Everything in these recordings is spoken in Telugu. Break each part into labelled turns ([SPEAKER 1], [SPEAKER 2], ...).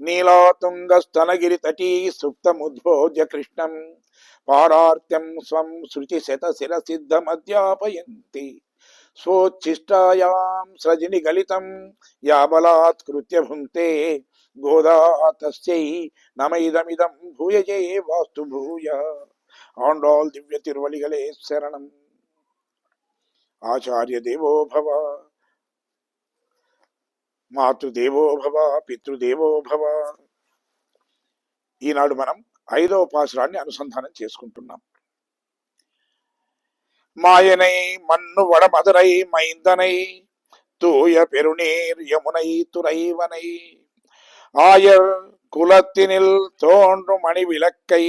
[SPEAKER 1] నీలాతుంగస్తనగిరి తటీ సుప్తముద్భోజ్య కృష్ణం పారార్త్యం స్వం శృతి శత శిర సిద్ధమధ్యాపయంతి స్వోచ్ఛిష్టాయాం సృజిని గలితం యాబలాత్కృత్య భుంక్తే గోదా తస్యై నమైదమిదం భూయజే వాస్తు భూయ. ఆండాల్ దివ్య తిరువలిగలే శరణం. ఆచార్య దేవో భవ, మాతృదేవో భవ, పితృదేవో భవ. ఈనాడు మనం 5వ పాశురాన్ని అనుసంధానం చేసుకుంటున్నాం. మాయనై మన్ను వడమదురై మైందనై தூய பெருநீர் யமுனை துறைவனை ஆயர் குலத்தினில் தோன்றும் மணி விளக்கை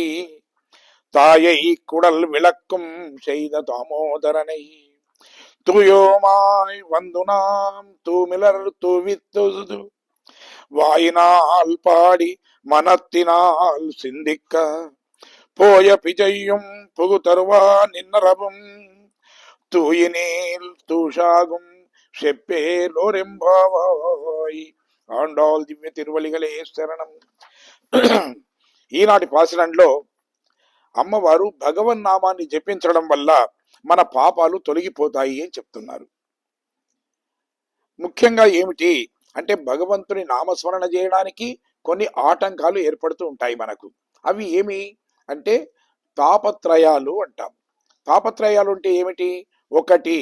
[SPEAKER 1] தாயை குடல் விளக்கும் செய்த தாமோதரனை தூயோமாய் வந்து நாம் தூமிலர் தூவித்து வாயினால் பாடி மனத்தினால் சிந்திக்க போய பிஜையும் புகு தருவா நின்னரவும் தூயினேல் தூஷாகும் చెప్పేలోరెంబావాయ్. ఆండాల్ దివ్య తిరువలిగలే శరణం. ఈనాటి పాశురంలో అమ్మవారు భగవన్నామాన్ని జపించడం వల్ల మన పాపాలు తొలగిపోతాయి అని చెప్తున్నారు. ముఖ్యంగా ఏమిటి అంటే భగవంతుని నామస్మరణ చేయడానికి కొన్ని ఆటంకాలు ఏర్పడుతూ ఉంటాయి మనకు. అవి ఏమి అంటే తాపత్రయాలు అంటాం. తాపత్రయాలు అంటే ఏమిటి? ఒకటి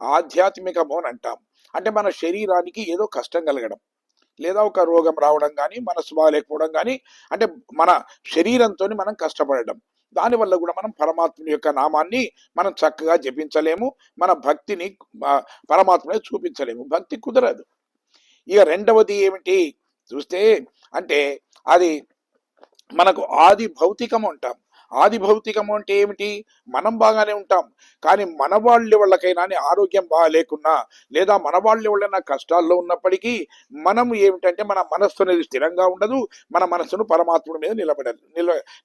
[SPEAKER 1] ఆధ్యాత్మికము అని అంటాం. అంటే మన శరీరానికి ఏదో కష్టం కలగడం, లేదా ఒక రోగం రావడం కానీ, మనసు బాగాలేకపోవడం కానీ, అంటే మన శరీరంతో మనం కష్టపడడం. దానివల్ల కూడా మనం పరమాత్ముని యొక్క నామాన్ని మనం చక్కగా జపించలేము, మన భక్తిని పరమాత్మనే చూపించలేము, భక్తి కుదరదు. ఇక రెండవది ఏమిటి చూస్తే అంటే అది మనకు ఆది భౌతికము అంటాం. ఆది భౌతికము అంటే ఏమిటి? మనం బాగానే ఉంటాం, కానీ మన వాళ్ళ వాళ్ళకైనా ఆరోగ్యం బాగా లేకున్నా, లేదా మన వాళ్ళ వాళ్ళైనా కష్టాల్లో ఉన్నప్పటికీ మనం ఏమిటంటే మన మనస్సు అనేది స్థిరంగా ఉండదు, మన మనస్సును పరమాత్ముడి మీద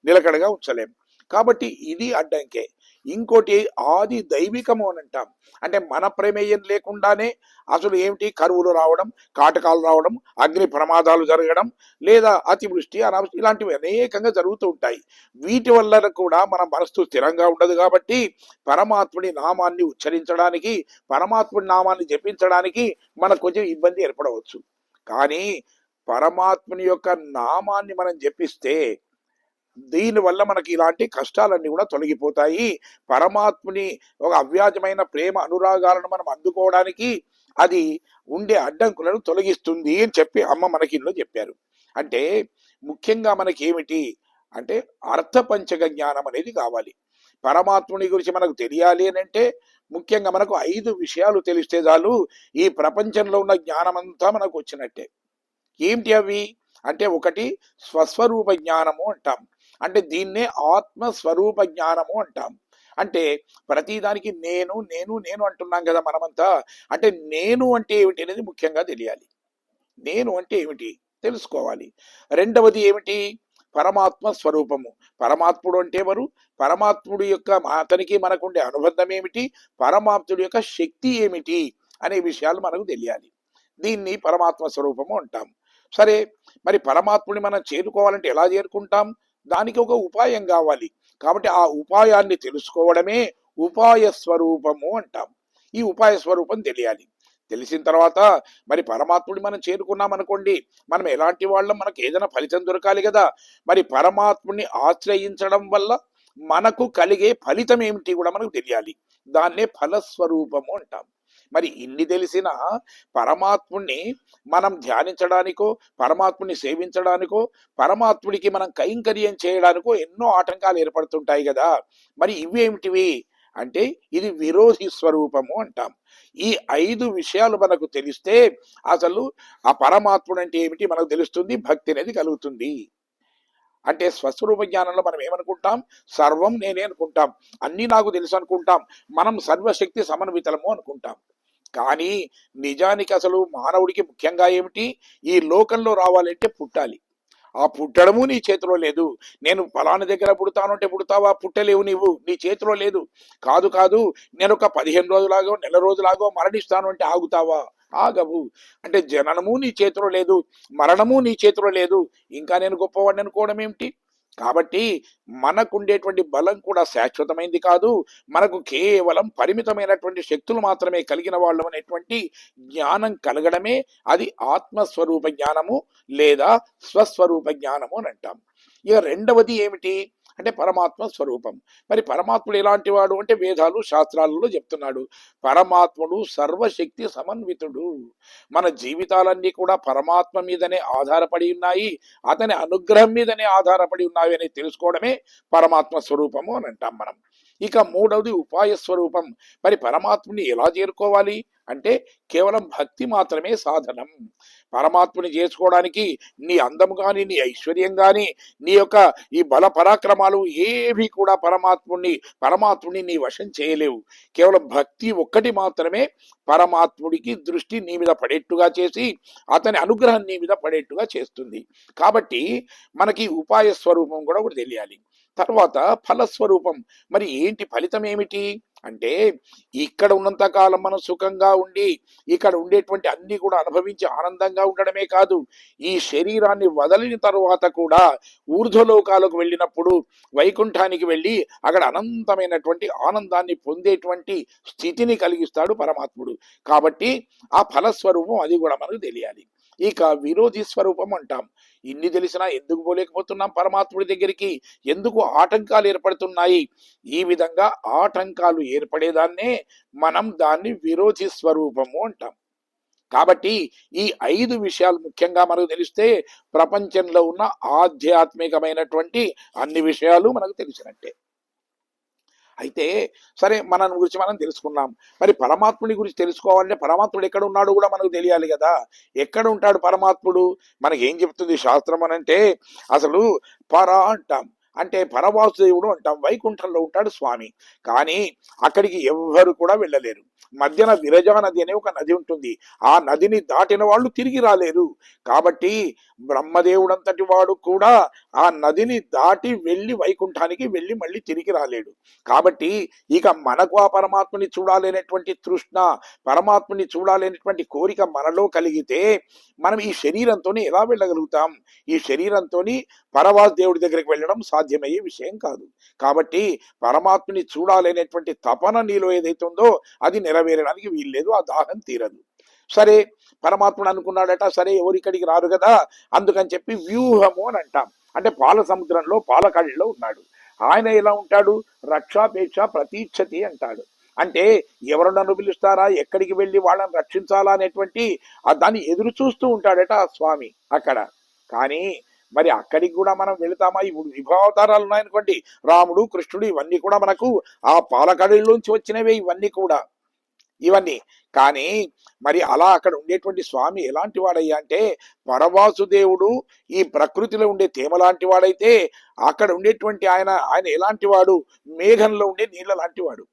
[SPEAKER 1] నిలకడగా ఉంచలేం. కాబట్టి ఇది అడ్డంకే. ఇంకోటి ఆది దైవికము అని అంటాం. అంటే మన ప్రమేయం లేకుండానే అసలు ఏమిటి కరువులు రావడం, కాటకాలు రావడం, అగ్ని ప్రమాదాలు జరగడం, లేదా అతివృష్టి అనావృష్టి ఇలాంటివి అనేకంగా జరుగుతూ ఉంటాయి. వీటి వల్ల కూడా మన మనస్సు స్థిరంగా ఉండదు. కాబట్టి పరమాత్ముడి నామాన్ని ఉచ్చరించడానికి, పరమాత్ముడి నామాన్ని జపించడానికి మనకు కొంచెం ఇబ్బంది ఏర్పడవచ్చు. కానీ పరమాత్ముని యొక్క నామాన్ని మనం జపిస్తే దీనివల్ల మనకి ఇలాంటి కష్టాలన్నీ కూడా తొలగిపోతాయి. పరమాత్ముని ఒక అవ్యాజమైన ప్రేమ అనురాగాలను మనం అందుకోవడానికి అది ఉండే అడ్డంకులను తొలగిస్తుంది అని చెప్పి అమ్మ మనకి ఇందులో చెప్పారు. అంటే ముఖ్యంగా మనకి ఏమిటి అంటే అర్థపంచక జ్ఞానం అనేది కావాలి. పరమాత్ముని గురించి మనకు తెలియాలి అని అంటే ముఖ్యంగా మనకు 5 విషయాలు తెలిస్తే చాలు, ఈ ప్రపంచంలో ఉన్న జ్ఞానమంతా మనకు వచ్చినట్టే. ఏమిటి అవి అంటే ఒకటి స్వస్వరూప జ్ఞానము అంటాం. అంటే దీన్నే ఆత్మస్వరూప జ్ఞానము అంటాం. అంటే ప్రతిదానికి నేను నేను నేను అంటున్నాం కదా మనమంతా. అంటే నేను అంటే ఏమిటి అనేది ముఖ్యంగా తెలియాలి. నేను అంటే ఏమిటి తెలుసుకోవాలి. రెండవది ఏమిటి? పరమాత్మ స్వరూపము. పరమాత్ముడు అంటే ఎవరు? పరమాత్ముడి యొక్క అతనికి మనకుండే అనుబంధం ఏమిటి, పరమాత్ముడి యొక్క శక్తి ఏమిటి అనే విషయాలు మనకు తెలియాలి. దీన్ని పరమాత్మ స్వరూపము అంటాం. సరే, మరి పరమాత్ముని మనం చేరుకోవాలంటే ఎలా చేరుకుంటాం? దానికి ఒక ఉపాయం కావాలి. కాబట్టి ఆ ఉపాయాన్ని తెలుసుకోవడమే ఉపాయ స్వరూపము అంటాం. ఈ ఉపాయ స్వరూపం తెలియాలి. తెలిసిన తర్వాత మరి పరమాత్ముడి మనం చేరుకున్నాం అనుకోండి, మనం ఎలాంటి వాళ్ళం, మనకు ఏదైనా ఫలితం దొరకాలి కదా. మరి పరమాత్ముడిని ఆశ్రయించడం వల్ల మనకు కలిగే ఫలితం ఏమిటి కూడా మనకు తెలియాలి. దాన్నే ఫలస్వరూపము అంటాం. మరి ఇన్ని తెలిసిన పరమాత్ముడిని మనం ధ్యానించడానికో, పరమాత్ముడిని సేవించడానికో, పరమాత్ముడికి మనం కైంకర్యం చేయడానికో ఎన్నో ఆటంకాలు ఏర్పడుతుంటాయి కదా. మరి ఇవేమిటివి అంటే ఇది విరోధి స్వరూపము అంటాం. ఈ 5 విషయాలు మనకు తెలిస్తే అసలు ఆ పరమాత్ముడు అంటే ఏమిటి మనకు తెలుస్తుంది, భక్తి అనేది కలుగుతుంది. అంటే స్వస్వరూప జ్ఞానంలో మనం ఏమనుకుంటాం? సర్వం నేనే అనుకుంటాం, అన్నీ నాకు తెలుసు అనుకుంటాం, మనం సర్వశక్తి సమన్వితలము అనుకుంటాం. కానీ నిజానికి అసలు మానవుడికి ముఖ్యంగా ఏమిటి? ఈ లోకంలో రావాలంటే పుట్టాలి. ఆ పుట్టడము నీ చేతిలో లేదు. నేను ఫలానా దగ్గర పుడతాను అంటే పుడతావా? పుట్టలేవు నీవు, నీ చేతిలో లేదు. కాదు నేను ఒక 15 రోజులాగో నెల రోజులాగో మరణిస్తాను అంటే ఆగుతావా? ఆగవు. అంటే జననము నీ చేతిలో లేదు, మరణము నీ చేతిలో లేదు, ఇంకా నేను గొప్పవాడిని అనుకోవడం ఏమిటి? కాబట్టి మనకుండేటువంటి బలం కూడా శాశ్వతమైంది కాదు. మనకు కేవలం పరిమితమైనటువంటి శక్తులు మాత్రమే కలిగిన వాళ్ళు అనేటువంటి జ్ఞానం కలగడమే అది ఆత్మస్వరూప జ్ఞానము లేదా స్వస్వరూప జ్ఞానము అని అంటాం. ఇక రెండవది ఏమిటి అంటే పరమాత్మ స్వరూపం. మరి పరమాత్ముడు ఎలాంటి వాడు అంటే వేదాలు శాస్త్రాలలో చెప్తున్నాడు. పరమాత్ముడు సర్వశక్తి సమన్వితుడు. మన జీవితాలన్నీ కూడా పరమాత్మ మీదనే ఆధారపడి ఉన్నాయి, అతని అనుగ్రహం మీదనే ఆధారపడి ఉన్నాయి అని తెలుసుకోవడమే పరమాత్మ స్వరూపము అని అంటాం మనం. ఇక మూడవది ఉపాయ స్వరూపం. మరి పరమాత్ముని ఎలా చేరుకోవాలి అంటే కేవలం భక్తి మాత్రమే సాధనం. పరమాత్ముని చేసుకోవడానికి నీ అందం కానీ, నీ ఐశ్వర్యం కానీ, నీ యొక్క ఈ బల పరాక్రమాలు ఏవి కూడా పరమాత్ముని నీ వశం చేయలేవు. కేవలం భక్తి ఒక్కటి మాత్రమే పరమాత్ముడికి దృష్టి నీ మీద పడేట్టుగా చేసి అతని అనుగ్రహం నీ మీద పడేట్టుగా చేస్తుంది. కాబట్టి మనకి ఉపాయ స్వరూపం కూడా ఒకటి తెలియాలి. తర్వాత ఫలస్వరూపం. మరి ఏంటి ఫలితం ఏమిటి అంటే ఇక్కడ ఉన్నంత కాలం మనం సుఖంగా ఉండి ఇక్కడ ఉండేటువంటి అన్ని కూడా అనుభవించి ఆనందంగా ఉండడమే కాదు, ఈ శరీరాన్ని వదిలిన తరువాత కూడా ఊర్ధ్వలోకాలకు వెళ్ళినప్పుడు వైకుంఠానికి వెళ్ళి అక్కడ అనంతమైనటువంటి ఆనందాన్ని పొందేటువంటి స్థితిని కలిగిస్తాడు పరమాత్ముడు. కాబట్టి ఆ ఫలస్వరూపం అది కూడా మనకు తెలియాలి. ఇక విరోధి స్వరూపం అంటాం. ఇన్ని తెలిసినా ఎందుకు పోలేకపోతున్నాం పరమాత్ముడి దగ్గరికి? ఎందుకు ఆటంకాలు ఏర్పడుతున్నాయి? ఈ విధంగా ఆటంకాలు ఏర్పడేదాన్నే మనం దాన్ని విరోధి స్వరూపము అంటాం. కాబట్టి ఈ 5 విషయాలు ముఖ్యంగా మనకు తెలిస్తే ప్రపంచంలో ఉన్న ఆధ్యాత్మికమైనటువంటి అన్ని విషయాలు మనకు తెలిసినట్టే. అయితే సరే, మన గురించి మనం తెలుసుకున్నాం. మరి పరమాత్ముడి గురించి తెలుసుకోవాలంటే పరమాత్ముడు ఎక్కడ ఉన్నాడు కూడా మనకు తెలియాలి కదా. ఎక్కడ ఉంటాడు పరమాత్ముడు? మనకి ఏం చెప్తుంది శాస్త్రం అనంటే అసలు పర అంటాం, అంటే పరవాసుదేవుడు అంటాం. వైకుంఠంలో ఉంటాడు స్వామి. కానీ అక్కడికి ఎవ్వరు కూడా వెళ్ళలేరు. మధ్యన విరజా నది అనే ఒక నది ఉంటుంది. ఆ నదిని దాటిన వాళ్ళు తిరిగి రాలేరు. కాబట్టి బ్రహ్మదేవుడంతటి వాడు కూడా ఆ నదిని దాటి వెళ్ళి వైకుంఠానికి వెళ్ళి మళ్ళీ తిరిగి రాలేడు. కాబట్టి ఇక మనకు ఆ పరమాత్మని చూడాలనేటువంటి తృష్ణ, పరమాత్మని చూడాలనేటువంటి కోరిక మనలో కలిగితే మనం ఈ శరీరంతో ఎలా వెళ్ళగలుగుతాం? ఈ శరీరంతో పరవాసు దేవుడి దగ్గరికి వెళ్ళడం సాధ్యమయ్యే విషయం కాదు. కాబట్టి పరమాత్మని చూడాలనేటువంటి తపన నీలో ఏదైతే ఉందో అది నెరవేరడానికి వీల్లేదు, ఆ దాహం తీరదు. సరే, పరమాత్ముడు అనుకున్నాడట, సరే ఎవరు ఇక్కడికి రారు కదా, అందుకని చెప్పి వ్యూహము అని అంటాం. అంటే పాల సముద్రంలో పాలకడిలో ఉన్నాడు. ఆయన ఎలా ఉంటాడు? రక్షాపేక్ష ప్రతీక్షతి అంటాడు. అంటే ఎవరు నన్ను పిలుస్తారా, ఎక్కడికి వెళ్ళి వాళ్ళని రక్షించాలా అనేటువంటి దాన్ని ఎదురు చూస్తూ ఉంటాడట ఆ స్వామి అక్కడ. కానీ మరి అక్కడికి కూడా మనం వెళతామా? ఇప్పుడు విభావతారాలు ఉన్నాయనుకోండి, రాముడు కృష్ణుడు ఇవన్నీ కూడా మనకు ఆ పాలకడలోంచి వచ్చినవే ఇవన్నీ. కానీ మరి అలా అక్కడ ఉండేటువంటి స్వామి ఎలాంటి వాడయ్యా అంటే పరవాసుదేవుడు ఈ ప్రకృతిలో ఉండే తేమ లాంటి వాడైతే అక్కడ ఉండేటువంటి ఆయన ఎలాంటి వాడు? మేఘంలో ఉండే నీళ్ళ లాంటి వాడు.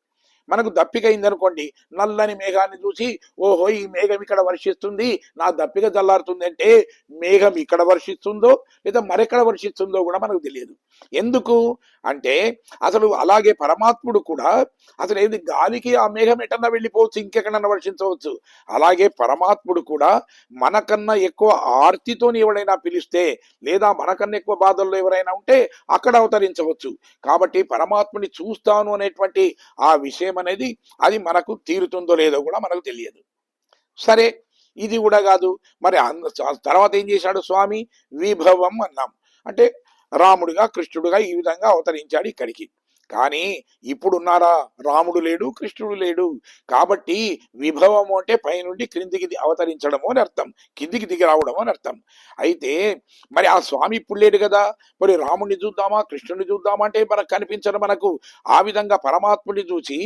[SPEAKER 1] మనకు దప్పిక అయిందనుకోండి, నల్లని మేఘాన్ని చూసి ఓహో ఈ మేఘం ఇక్కడ వర్షిస్తుంది, నా దప్పిక చల్లారుతుంది అంటే మేఘం ఇక్కడ వర్షిస్తుందో లేదా మరెక్కడ వర్షిస్తుందో కూడా మనకు తెలియదు. ఎందుకు అంటే అసలు అలాగే పరమాత్ముడు కూడా అసలు ఏది గాలికి ఆ మేఘం ఎటన్నా వెళ్ళిపోవచ్చు, ఇంకెక్కడన్నా వర్షించవచ్చు. అలాగే పరమాత్ముడు కూడా మనకన్నా ఎక్కువ ఆర్తితో ఎవరైనా పిలిస్తే లేదా మనకన్నా ఎక్కువ బాధల్లో ఎవరైనా ఉంటే అక్కడ అవతరించవచ్చు. కాబట్టి పరమాత్ముని చూస్తాను అనేటువంటి ఆ విషయం అనేది అది మనకు తీరుతుందో లేదో కూడా మనకు తెలియదు. సరే, ఇది కూడా కాదు. మరి తర్వాత ఏం చేశాడు స్వామి? విభవం అన్నాం. అంటే రాముడిగా కృష్ణుడుగా ఈ విధంగా అవతరించాడు ఇక్కడికి. కానీ ఇప్పుడున్నారా? రాముడు లేడు, కృష్ణుడు లేడు. కాబట్టి విభవము అంటే పైనుండి క్రిందికి అవతరించడము అని అర్థం, కిందికి దిగి రావడము అని అర్థం. అయితే మరి ఆ స్వామి ఇప్పుడు లేడు కదా, మరి రాముడిని చూద్దామా కృష్ణుడిని చూద్దామా అంటే మనకు కనిపించడం. మనకు ఆ విధంగా పరమాత్ముడిని చూసి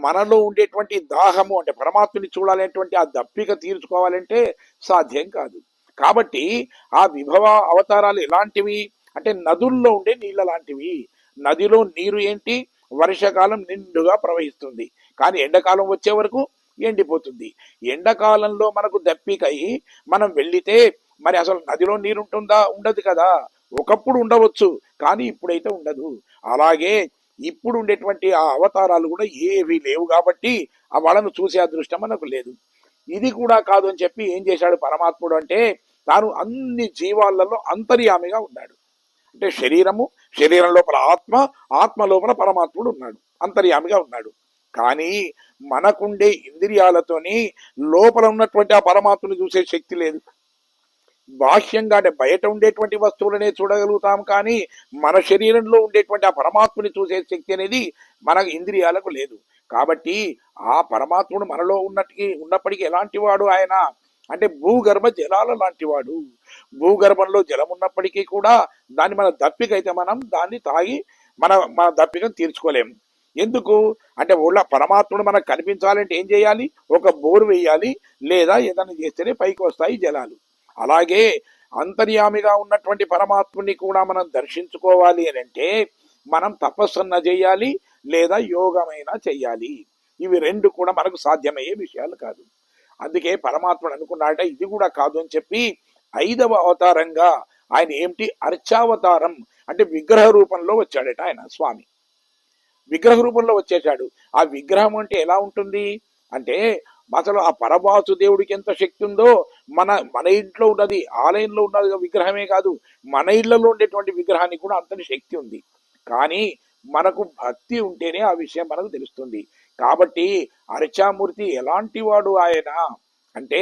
[SPEAKER 1] మనలో ఉండేటువంటి దాహము అంటే పరమాత్ముని చూడాలనేటువంటి ఆ దప్పిక తీర్చుకోవాలంటే సాధ్యం కాదు. కాబట్టి ఆ విభవ అవతారాలు ఎలాంటివి అంటే నదుల్లో ఉండే నీళ్ళ లాంటివి. నదిలో నీరు ఏంటి? వర్షాకాలం నిండుగా ప్రవహిస్తుంది, కానీ ఎండాకాలం వచ్చే వరకు ఎండిపోతుంది. ఎండాకాలంలో మనకు దప్పికై మనం వెళ్ళితే మరి అసలు నదిలో నీరు ఉంటుందా? ఉండదు కదా. ఒకప్పుడు ఉండవచ్చు, కానీ ఇప్పుడైతే ఉండదు. అలాగే ఇప్పుడు ఉండేటువంటి ఆ అవతారాలు కూడా ఏవి లేవు కాబట్టి వాళ్ళను చూసే అదృష్టం మనకు లేదు. ఇది కూడా కాదు అని చెప్పి ఏం చేశాడు పరమాత్ముడు అంటే తాను అన్ని జీవాలలో అంతర్యామిగా ఉన్నాడు. అంటే శరీరం లోపల ఆత్మ, ఆత్మ లోపల పరమాత్ముడు ఉన్నాడు, అంతర్యామిగా ఉన్నాడు. కానీ మనకుండే ఇంద్రియాలతోని లోపల ఉన్నటువంటి ఆ పరమాత్మను చూసే శక్తి లేదు. బాహ్యంగా అంటే బయట ఉండేటువంటి వస్తువులనే చూడగలుగుతాం, కానీ మన శరీరంలో ఉండేటువంటి ఆ పరమాత్మని చూసే శక్తి అనేది మన ఇంద్రియాలకు లేదు. కాబట్టి ఆ పరమాత్ముడు మనలో ఉన్నప్పటికీ ఎలాంటి వాడు ఆయన అంటే భూగర్భ జలాల లాంటి వాడు. భూగర్భంలో జలం ఉన్నప్పటికీ కూడా దాన్ని మన దప్పికైతే మనం దాన్ని తాగి మన మన దప్పికను తీర్చుకోలేము. ఎందుకు అంటే ఊళ్ళో పరమాత్ముడు మనకు కనిపించాలంటే ఏం చేయాలి? ఒక బోరు వేయాలి, లేదా ఏదైనా చేస్తేనే పైకి వస్తాయి జలాలు. అలాగే అంతర్యామిగా ఉన్నటువంటి పరమాత్ముని కూడా మనం దర్శించుకోవాలి అని అంటే మనం తపస్సున్న చేయాలి, లేదా యోగమైనా చెయ్యాలి. ఇవి రెండు కూడా మనకు సాధ్యమయ్యే విషయాలు కాదు. అందుకే పరమాత్ముడు అనుకున్నాడట ఇది కూడా కాదు అని చెప్పి 5వ అవతారంగా ఆయన ఏమిటి అర్చావతారం అంటే విగ్రహ రూపంలో వచ్చాడట. ఆయన స్వామి విగ్రహ రూపంలో వచ్చేసాడు. ఆ విగ్రహం అంటే ఎలా ఉంటుంది అంటే అసలు ఆ పరవాసు దేవుడికి ఎంత శక్తి ఉందో మన మన ఇంట్లో ఉన్నది ఆలయంలో ఉన్నది విగ్రహమే కాదు, మన ఇళ్లలో ఉండేటువంటి విగ్రహానికి కూడా అంతటి శక్తి ఉంది. కానీ మనకు భక్తి ఉంటేనే ఆ విషయం మనకు తెలుస్తుంది. కాబట్టి అర్చామూర్తి ఎలాంటి వాడు ఆయన అంటే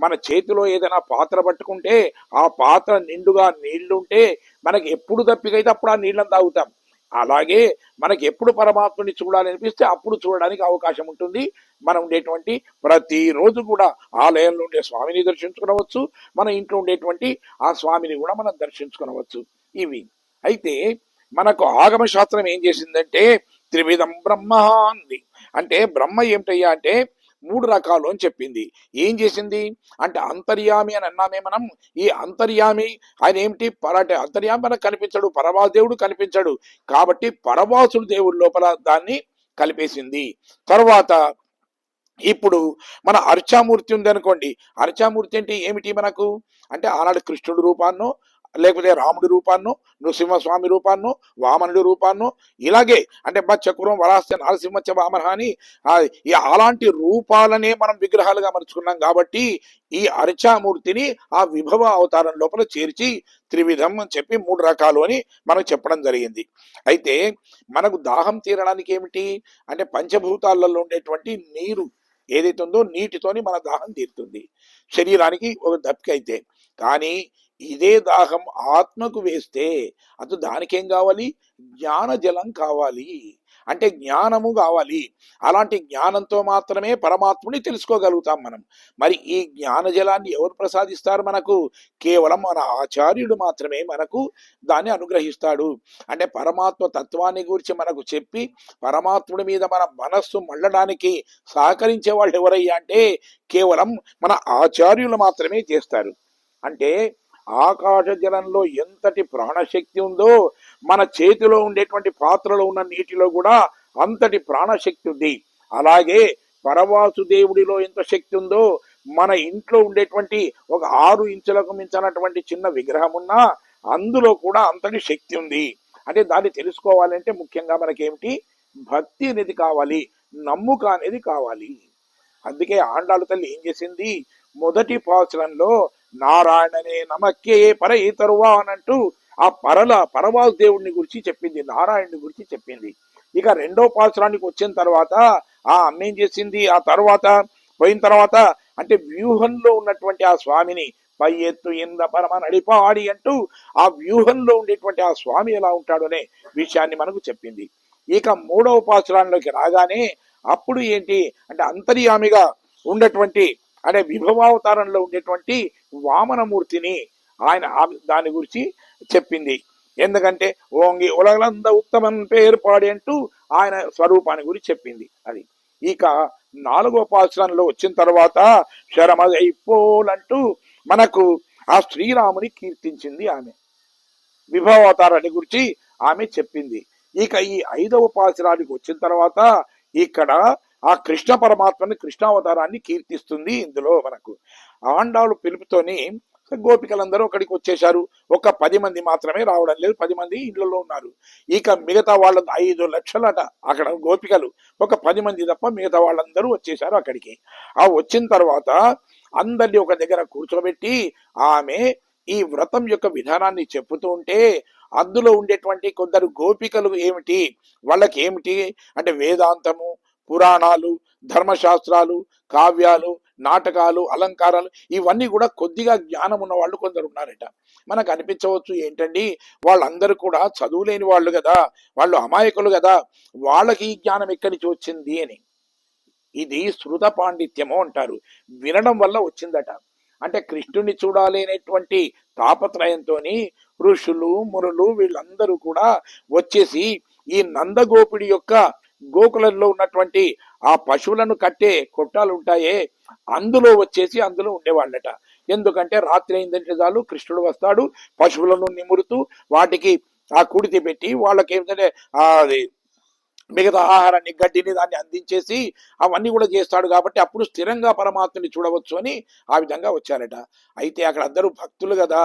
[SPEAKER 1] మన చేతిలో ఏదైనా పాత్ర పట్టుకుంటే ఆ పాత్ర నిండుగా నీళ్లుంటే మనకి ఎప్పుడు తప్పికైతే అప్పుడు ఆ నీళ్ళని తాగుతాం. అలాగే మనకి ఎప్పుడు పరమాత్మని చూడాలనిపిస్తే అప్పుడు చూడడానికి అవకాశం ఉంటుంది. మనం ఉండేటువంటి ప్రతిరోజు కూడా ఆలయంలో ఉండే స్వామిని దర్శించుకునవచ్చు, మన ఇంట్లో ఉండేటువంటి ఆ స్వామిని కూడా మనం దర్శించుకునవచ్చు. ఇవి అయితే మనకు ఆగమ శాస్త్రం ఏం చేసిందంటే త్రివిధం బ్రహ్మ అంది. అంటే బ్రహ్మ ఏమిటయ్యా అంటే 3 రకాలు అని చెప్పింది. ఏం చేసింది అంటే అంతర్యామి అని అన్నామే మనం. ఈ అంతర్యామి ఆయన ఏమిటి అంటే అంతర్యామి మనకు కనిపించడు, పరవాసు దేవుడు కనిపించడు. కాబట్టి పరవాసుడు దేవుడి లోపల దాన్ని కలిపేసింది. తర్వాత ఇప్పుడు మన అర్చామూర్తి ఉంది అనుకోండి. అర్చామూర్తి అంటే ఏమిటి మనకు అంటే ఆనాడు కృష్ణుడి రూపాన్నో, లేకపోతే రాముడి రూపాన్నో, నృసింహస్వామి రూపాన్నో, వామనుడి రూపాన్నో, ఇలాగే అంటే చక్రం వరాస్య నరసింహ వామన అని అలాంటి రూపాలనే మనం విగ్రహాలుగా మలుచుకున్నాం. కాబట్టి ఈ అర్చామూర్తిని ఆ విభవ అవతారం లోపల చేర్చి త్రివిధం అని చెప్పి 3 రకాలు అని మనకు చెప్పడం జరిగింది. అయితే మనకు దాహం తీరడానికి ఏమిటి అంటే పంచభూతాలలో ఉండేటువంటి నీరు ఏదైతే ఉందో నీటితోని మన దాహం తీరుతుంది శరీరానికి ఒక దప్పికైతే. కానీ ఇదే దాహం ఆత్మకు వేస్తే అటు దానికేం కావాలి? జ్ఞాన జలం కావాలి, అంటే జ్ఞానము కావాలి. అలాంటి జ్ఞానంతో మాత్రమే పరమాత్ముని తెలుసుకోగలుగుతాం మనం. మరి ఈ జ్ఞాన జలాన్ని ఎవరు ప్రసాదిస్తారు మనకు? కేవలం మన ఆచార్యుడు మాత్రమే మనకు దాన్ని అనుగ్రహిస్తాడు. అంటే పరమాత్మ తత్వాన్ని గురించి మనకు చెప్పి పరమాత్ముడి మీద మన మనస్సు మళ్ళడానికి సహకరించే వాళ్ళు ఎవరయ్యా అంటే కేవలం మన ఆచార్యులు మాత్రమే చేస్తారు. అంటే ఆకాశ జలంలో ఎంతటి ప్రాణశక్తి ఉందో మన చేతిలో ఉండేటువంటి పాత్రలో ఉన్న నీటిలో కూడా అంతటి ప్రాణశక్తి ఉంది. అలాగే పరవాసు దేవుడిలో ఎంత శక్తి ఉందో మన ఇంట్లో ఉండేటువంటి ఒక 6 ఇంచులకు మించినటువంటి చిన్న విగ్రహం ఉన్నా అందులో కూడా అంతటి శక్తి ఉంది. అంటే దాన్ని తెలుసుకోవాలంటే ముఖ్యంగా మనకేమిటి భక్తి అనేది కావాలి, నమ్ముక అనేది కావాలి. అందుకే ఆండాళ్ళ తల్లి ఏం చేసింది మొదటి పాసురంలో నారాయణనే నమక్కే పర ఇతరువా అనంటూ ఆ పరవాసు దేవుడిని గురించి చెప్పింది, నారాయణుని గురించి చెప్పింది. ఇక 2వ పాసురానికి వచ్చిన తర్వాత ఆ అమ్మ ఏం చేసింది ఆ తర్వాత పోయిన తర్వాత అంటే వ్యూహంలో ఉన్నటువంటి ఆ స్వామిని పై ఎత్తు ఇంద పరమ నడిపాడి అంటూ ఆ వ్యూహంలో ఉండేటువంటి ఆ స్వామి ఎలా ఉంటాడు అనే విషయాన్ని మనకు చెప్పింది. ఇక 3వ పాసురాల్లోకి రాగానే అప్పుడు ఏంటి అంటే అంతర్యామిగా ఉన్నటువంటి అంటే విభవావతారంలో ఉండేటువంటి వామనమూర్తిని ఆయన దాని గురించి చెప్పింది. ఎందుకంటే ఓంగి ఉలగలంద ఉత్తమం పేరు పాడి అంటూ ఆయన స్వరూపాన్ని గురించి చెప్పింది. అది ఇక 4వ పాసురంలో వచ్చిన తర్వాత శరమదైపోలంటూ మనకు ఆ శ్రీరాముని కీర్తించింది ఆమె, విభవావతారాన్ని గురించి ఆమె చెప్పింది. ఇక ఈ 5వ పాసురానికి వచ్చిన తర్వాత ఇక్కడ ఆ కృష్ణ పరమాత్మని కృష్ణావతారాన్ని కీర్తిస్తుంది. ఇందులో మనకు ఆండాళ్ళు పిలుపుతోని గోపికలందరూ అక్కడికి వచ్చేశారు. ఒక 10 మంది మాత్రమే రావడం లేదు, 10 మంది ఇళ్లలో ఉన్నారు. ఇక మిగతా వాళ్ళ 5 లక్షలట అక్కడ గోపికలు, ఒక 10 మంది తప్ప మిగతా వాళ్ళందరూ వచ్చేశారు అక్కడికి. ఆ వచ్చిన తర్వాత అందరినీ ఒక దగ్గర కూర్చోబెట్టి ఆమె ఈ వ్రతం యొక్క విధానాన్ని చెప్పుతూ ఉంటే, అందులో ఉండేటువంటి కొందరు గోపికలు ఏమిటి, వాళ్ళకి ఏమిటి అంటే వేదాంతము, పురాణాలు, ధర్మశాస్త్రాలు, కావ్యాలు, నాటకాలు, అలంకారాలు ఇవన్నీ కూడా కొద్దిగా జ్ఞానం ఉన్న వాళ్ళు కొందరు ఉన్నారట. మనకు అనిపించవచ్చు ఏంటండి వాళ్ళందరూ కూడా చదువులేని వాళ్ళు కదా, వాళ్ళు అమాయకులు కదా, వాళ్ళకి ఈ జ్ఞానం ఎక్కడి నుంచి వచ్చింది అని. ఇది శృత పాండిత్యము అంటారు, వినడం వల్ల వచ్చిందట. అంటే కృష్ణుని చూడాలి అనేటువంటి తాపత్రయంతో ఋషులు మునులు వీళ్ళందరూ కూడా వచ్చేసి ఈ నందగోపుడి యొక్క గోకులంలో ఉన్నటువంటి ఆ పశువులను కట్టే కొట్టాలు ఉంటాయే అందులో వచ్చేసి అందులో ఉండేవాళ్ళట. ఎందుకంటే రాత్రి అయిందంటే చాలు కృష్ణుడు వస్తాడు, పశువులను నిమురుతూ వాటికి ఆ కుడితి పెట్టి వాళ్ళకి ఏంటంటే అది మిగతా ఆహారాన్ని గడ్డిని దాన్ని అందించేసి అవన్నీ కూడా చేస్తాడు. కాబట్టి అప్పుడు స్థిరంగా పరమాత్మని చూడవచ్చు అని ఆ విధంగా వచ్చారట. అయితే అక్కడ అందరూ భక్తులు కదా,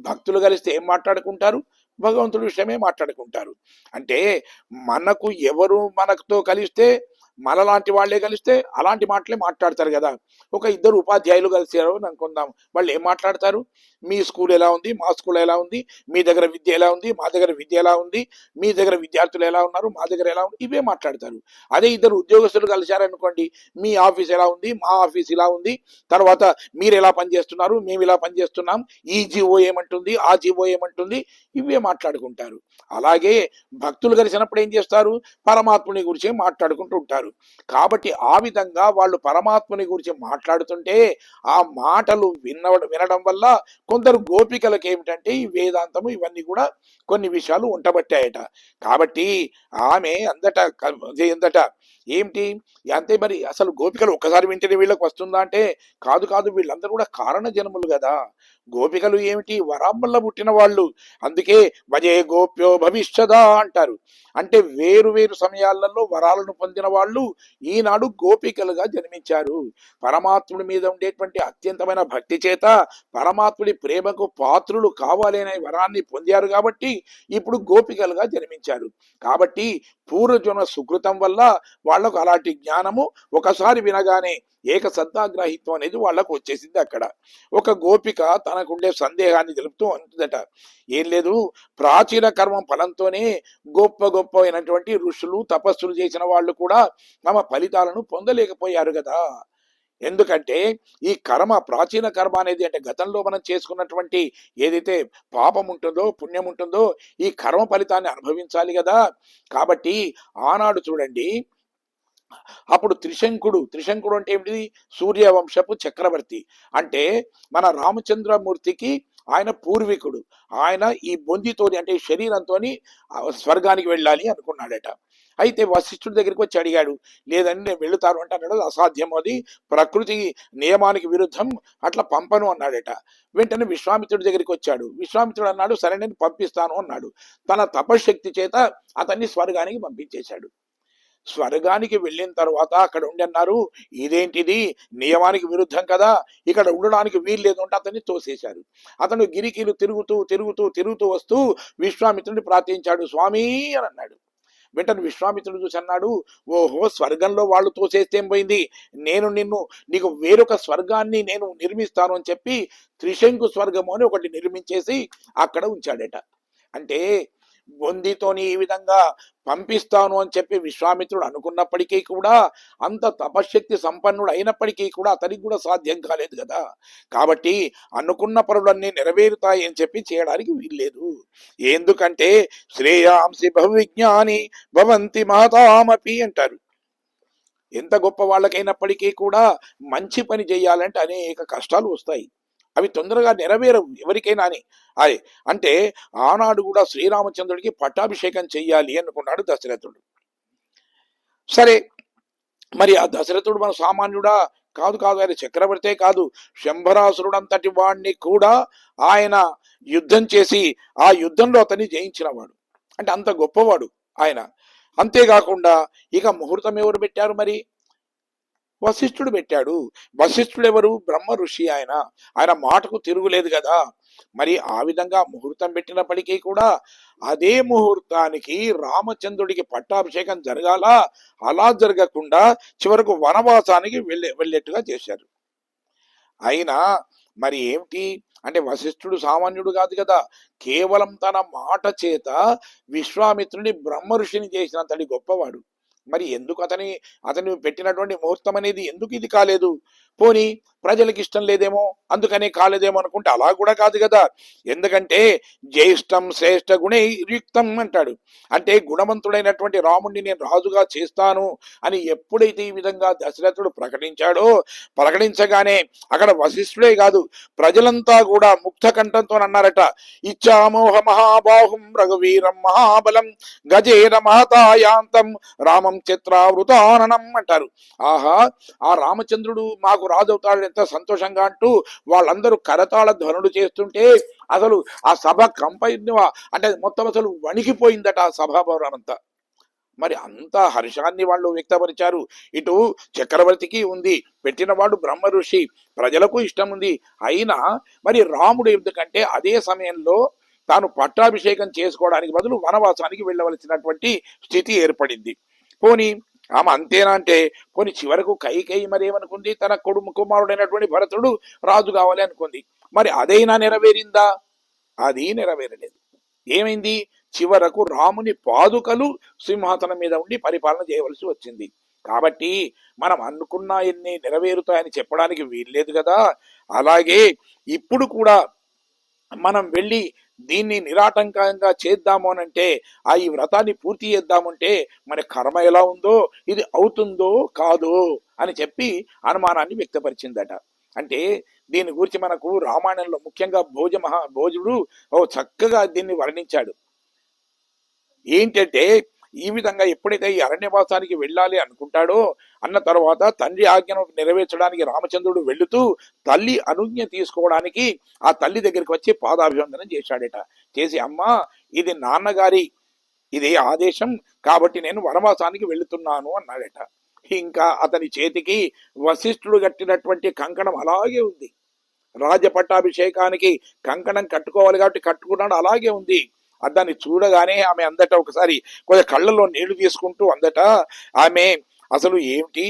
[SPEAKER 1] భక్తులు కలిస్తే ఏం మాట్లాడుకుంటారు, భగవంతుడి విషయమే మాట్లాడుకుంటారు. అంటే మనకు ఎవరు మనతో కలిస్తే, మనలాంటి వాళ్ళే కలిస్తే అలాంటి మాటలే మాట్లాడతారు కదా. ఒక ఇద్దరు ఉపాధ్యాయులు కలిసారు అనుకుందాం, వాళ్ళు ఏం మాట్లాడతారు, మీ స్కూల్ ఎలా ఉంది, మా స్కూల్ ఎలా ఉంది, మీ దగ్గర విద్య ఎలా ఉంది, మా దగ్గర విద్య ఎలా ఉంది, మీ దగ్గర విద్యార్థులు ఎలా ఉన్నారు, మా దగ్గర ఎలా ఉంది, ఇవే మాట్లాడతారు. అదే ఇద్దరు ఉద్యోగస్తులు కలిశారనుకోండి, మీ ఆఫీస్ ఎలా ఉంది, మా ఆఫీస్ ఇలా ఉంది, తర్వాత మీరు ఎలా పనిచేస్తున్నారు, మేము ఇలా పనిచేస్తున్నాం, ఈ జీవో ఏమంటుంది, ఆ జీవో ఏమంటుంది, ఇవే మాట్లాడుకుంటారు. అలాగే భక్తులు కలిసినప్పుడు ఏం చేస్తారు, పరమాత్ముని గురించి మాట్లాడుకుంటూ ఉంటారు. కాబట్టి ఆ విధంగా వాళ్ళు పరమాత్ముని గురించి మాట్లాడుతుంటే ఆ మాటలు వినడం వల్ల కొందరు గోపికలకు ఏమిటంటే ఈ వేదాంతము ఇవన్నీ కూడా కొన్ని విషయాలు ఉండబట్టాయట. కాబట్టి ఆమె అందట ఏమిటి అంతే, మరి అసలు గోపికలు ఒక్కసారి వింటేనే వీళ్ళకి వస్తుందా అంటే కాదు కాదు, వీళ్ళందరూ కూడా కారణ జన్ములు కదా. గోపికలు ఏమిటి వరాంబల్ల పుట్టిన వాళ్ళు, అందుకే భజే గోప్యో భవిష్యదా అంటారు. అంటే వేరు వేరు సమయాలలో వరాలను పొందిన వాళ్ళు ఈనాడు గోపికలుగా జన్మించారు. పరమాత్ముడి మీద ఉండేటువంటి అత్యంతమైన భక్తి చేత పరమాత్ముడి ప్రేమకు పాత్రులు కావాలి అనే వరాన్ని పొందారు కాబట్టి ఇప్పుడు గోపికలుగా జన్మించారు. కాబట్టి పూర్వజన్మ సుకృతం వల్ల వాళ్లకు అలాంటి జ్ఞానము ఒకసారి వినగానే ఏక సత్తాగ్రాహిత్వం అనేది వాళ్ళకు వచ్చేసింది. అక్కడ ఒక గోపిక తనకుండే సందేహాన్ని తెలుపుతూ అంటుందట, ఏం లేదు, ప్రాచీన కర్మం ఫలంతోనే గొప్ప గొప్ప అయినటువంటి ఋషులు తపస్సులు చేసిన వాళ్ళు కూడా తమ ఫలితాలను పొందలేకపోయారు కదా. ఎందుకంటే ఈ కర్మ, ప్రాచీన కర్మ అనేది అంటే గతంలో మనం చేసుకున్నటువంటి ఏదైతే పాపం ఉంటుందో పుణ్యం ఉంటుందో ఈ కర్మ ఫలితాన్ని అనుభవించాలి కదా. కాబట్టి ఆనాడు చూడండి, అప్పుడు త్రిశంకుడు అంటే ఏమిటి, సూర్యవంశపు చక్రవర్తి. అంటే మన రామచంద్రమూర్తికి ఆయన పూర్వీకుడు. ఆయన ఈ బొందితోని అంటే శరీరంతో స్వర్గానికి వెళ్ళాలి అనుకున్నాడట. అయితే వశిష్ఠుడి దగ్గరికి వచ్చి అడిగాడు, లేదని నేను వెళుతాను అంటే అన్నాడు, అసాధ్యం, అది ప్రకృతి నియమానికి విరుద్ధం, అట్లా పంపను అన్నాడట. వెంటనే విశ్వామిత్రుడి దగ్గరికి వచ్చాడు. విశ్వామిత్రుడు అన్నాడు, సరే నేను పంపిస్తాను అన్నాడు. తన తపశక్తి చేత అతన్ని స్వర్గానికి పంపించేశాడు. స్వర్గానికి వెళ్ళిన తర్వాత అక్కడ ఉండి అన్నారు, ఇదేంటిది, నియమానికి విరుద్ధం కదా, ఇక్కడ ఉండడానికి వీలు లేదు అంటే అతన్ని తోసేశారు. అతను గిరికీలు తిరుగుతూ తిరుగుతూ తిరుగుతూ వస్తూ విశ్వామిత్రుడిని ప్రార్థించాడు, స్వామి అని అన్నాడు. వెంటనే విశ్వామిత్రుడు చూసి అన్నాడు, ఓహో, స్వర్గంలో వాళ్ళు తోసేస్తే ఏం పోయింది, నేను నీకు వేరొక స్వర్గాన్ని నేను నిర్మిస్తాను అని చెప్పి త్రిశంకు స్వర్గము అని ఒకటి నిర్మించేసి అక్కడ ఉంచాడట. అంటే బొందితోని ఈ విధంగా పంపిస్తాను అని చెప్పి విశ్వామిత్రుడు అనుకున్నప్పటికీ కూడా, అంత తపశక్తి సంపన్నుడు అయినప్పటికీ కూడా అతనికి కూడా సాధ్యం కాలేదు కదా. కాబట్టి అనుకున్న పనులన్నీ నెరవేరుతాయి అని చెప్పి చేయడానికి వీల్లేదు. ఎందుకంటే శ్రేయాంసి బహువిజ్ఞాని భవంతి మహతామపి అంటారు. ఎంత గొప్ప వాళ్ళకైనప్పటికీ కూడా మంచి పని చేయాలంటే అనేక కష్టాలు వస్తాయి, అవి తొందరగా నెరవేరవు ఎవరికైనా అని. అది అంటే ఆనాడు కూడా శ్రీరామచంద్రుడికి పట్టాభిషేకం చెయ్యాలి అనుకున్నాడు దశరథుడు. సరే, మరి ఆ దశరథుడు మన సామాన్యుడా, కాదు కాదు, ఆయన చక్రవర్తే కాదు, శంభరాసురుడంతటి వాడిని కూడా ఆయన యుద్ధం చేసి ఆ యుద్ధంలో అతన్ని జయించినవాడు. అంటే అంత గొప్పవాడు ఆయన. అంతేకాకుండా ఇక ముహూర్తం ఎవరు పెట్టారు మరి, వశిష్ఠుడు పెట్టాడు. వశిష్ఠుడు ఎవరు? బ్రహ్మ ఋషి ఆయన. ఆయన మాటకు తిరుగులేదు కదా. మరి ఆ విధంగా ముహూర్తం పెట్టినప్పటికీ కూడా అదే ముహూర్తానికి రామచంద్రుడికి పట్టాభిషేకం జరగాల. అలా జరగకుండా చివరకు వనవాసానికి వెళ్ళేట్టుగా చేశారు. అయినా మరి ఏమిటి అంటే వశిష్ఠుడు సామాన్యుడు కాదు కదా. కేవలం తన మాట చేత విశ్వామిత్రుని బ్రహ్మ ఋషిని చేసినంతటి గొప్పవాడు. మరి ఎందుకు అతని పెట్టినటువంటి ముహూర్తం అనేది ఎందుకు ఇది కాలేదు? పోనీ ప్రజలకు ఇష్టం లేదేమో అందుకనే కాలేదేమో అనుకుంటే అలా కూడా కాదు కదా. ఎందుకంటే జ్యేష్టం శ్రేష్ఠ గుణయుక్తం అంటాడు. అంటే గుణవంతుడైనటువంటి రాముడిని నేను రాజుగా చేస్తాను అని ఎప్పుడైతే ఈ విధంగా దశరథుడు ప్రకటించగానే అక్కడ వశిష్ఠుడే కాదు ప్రజలంతా కూడా ముక్త కంఠంతో అన్నారట, ఇచ్చామోహ మహాబాహుం రఘువీరం మహాబలం గజేర మహతాయాంతం రామం చిత్రావృతాననం అంటారు. ఆహా, ఆ రామచంద్రుడు మాకు రాజు అవుతాడు ఎంత సంతోషంగా అంటూ వాళ్ళందరూ కరతాళ ధ్వనులు చేస్తుంటే అసలు ఆ సభ అంటే మొత్తం అసలు వణికిపోయిందట ఆ సభాభవనం అంతా. మరి అంత హర్షాన్ని వాళ్ళు వ్యక్తపరిచారు. ఇటు చక్రవర్తికి ఉంది, పెట్టినవాడు బ్రహ్మ ఋషి, ప్రజలకు ఇష్టం ఉంది. అయినా మరి రాముడు ఎందుకంటే అదే సమయంలో తాను పట్టాభిషేకం చేసుకోవడానికి బదులు వనవాసానికి వెళ్ళవలసినటువంటి స్థితి ఏర్పడింది. పోనీ ఆమె అంతేనా అంటే పోనీ చివరకు కైకేయి మరి ఏమనుకుంది, తన కుమారుడైనటువంటి భరతుడు రాజు కావాలి అనుకుంది. మరి అదైనా నెరవేరిందా? అది నెరవేరలేదు. ఏమైంది? చివరకు రాముని పాదుకలు సింహాసనం మీద ఉండి పరిపాలన చేయవలసి వచ్చింది. కాబట్టి మనం అనుకున్న ఎన్ని నెరవేరుతాయని చెప్పడానికి వీల్లేదు కదా. అలాగే ఇప్పుడు కూడా మనం వెళ్ళి దీన్ని నిరాటంకంగా చేద్దాము అనంటే ఈ వ్రతాన్ని పూర్తి చేద్దామంటే మన కర్మ ఎలా ఉందో ఇది అవుతుందో కాదో అని చెప్పి అనుమానాన్ని వ్యక్తపరిచిందట. అంటే దీని గురించి మనకు రామాయణంలో ముఖ్యంగా భోజుడు చక్కగా దీన్ని వర్ణించాడు. ఏంటంటే ఈ విధంగా ఎప్పుడైతే ఈ అరణ్యవాసానికి వెళ్ళాలి అనుకుంటాడో అన్న తర్వాత తండ్రి ఆజ్ఞను నెరవేర్చడానికి రామచంద్రుడు వెళుతూ తల్లి అనుజ్ఞ తీసుకోవడానికి ఆ తల్లి దగ్గరికి వచ్చి పాదాభివందనం చేశాడట. చేసి అమ్మా ఇది నాన్నగారి ఇది ఆదేశం కాబట్టి నేను వనవాసానికి వెళుతున్నాను అన్నాడట. ఇంకా అతని చేతికి వశిష్ఠుడు కట్టినటువంటి కంకణం అలాగే ఉంది. రాజపట్టాభిషేకానికి కంకణం కట్టుకోవాలి కాబట్టి కట్టుకున్నాడు, అలాగే ఉంది. దాన్ని చూడగానే ఆమె అందట ఒకసారి కొంచెం కళ్ళలో నీళ్లు తీసుకుంటూ అందట ఆమె అసలు ఏమిటి,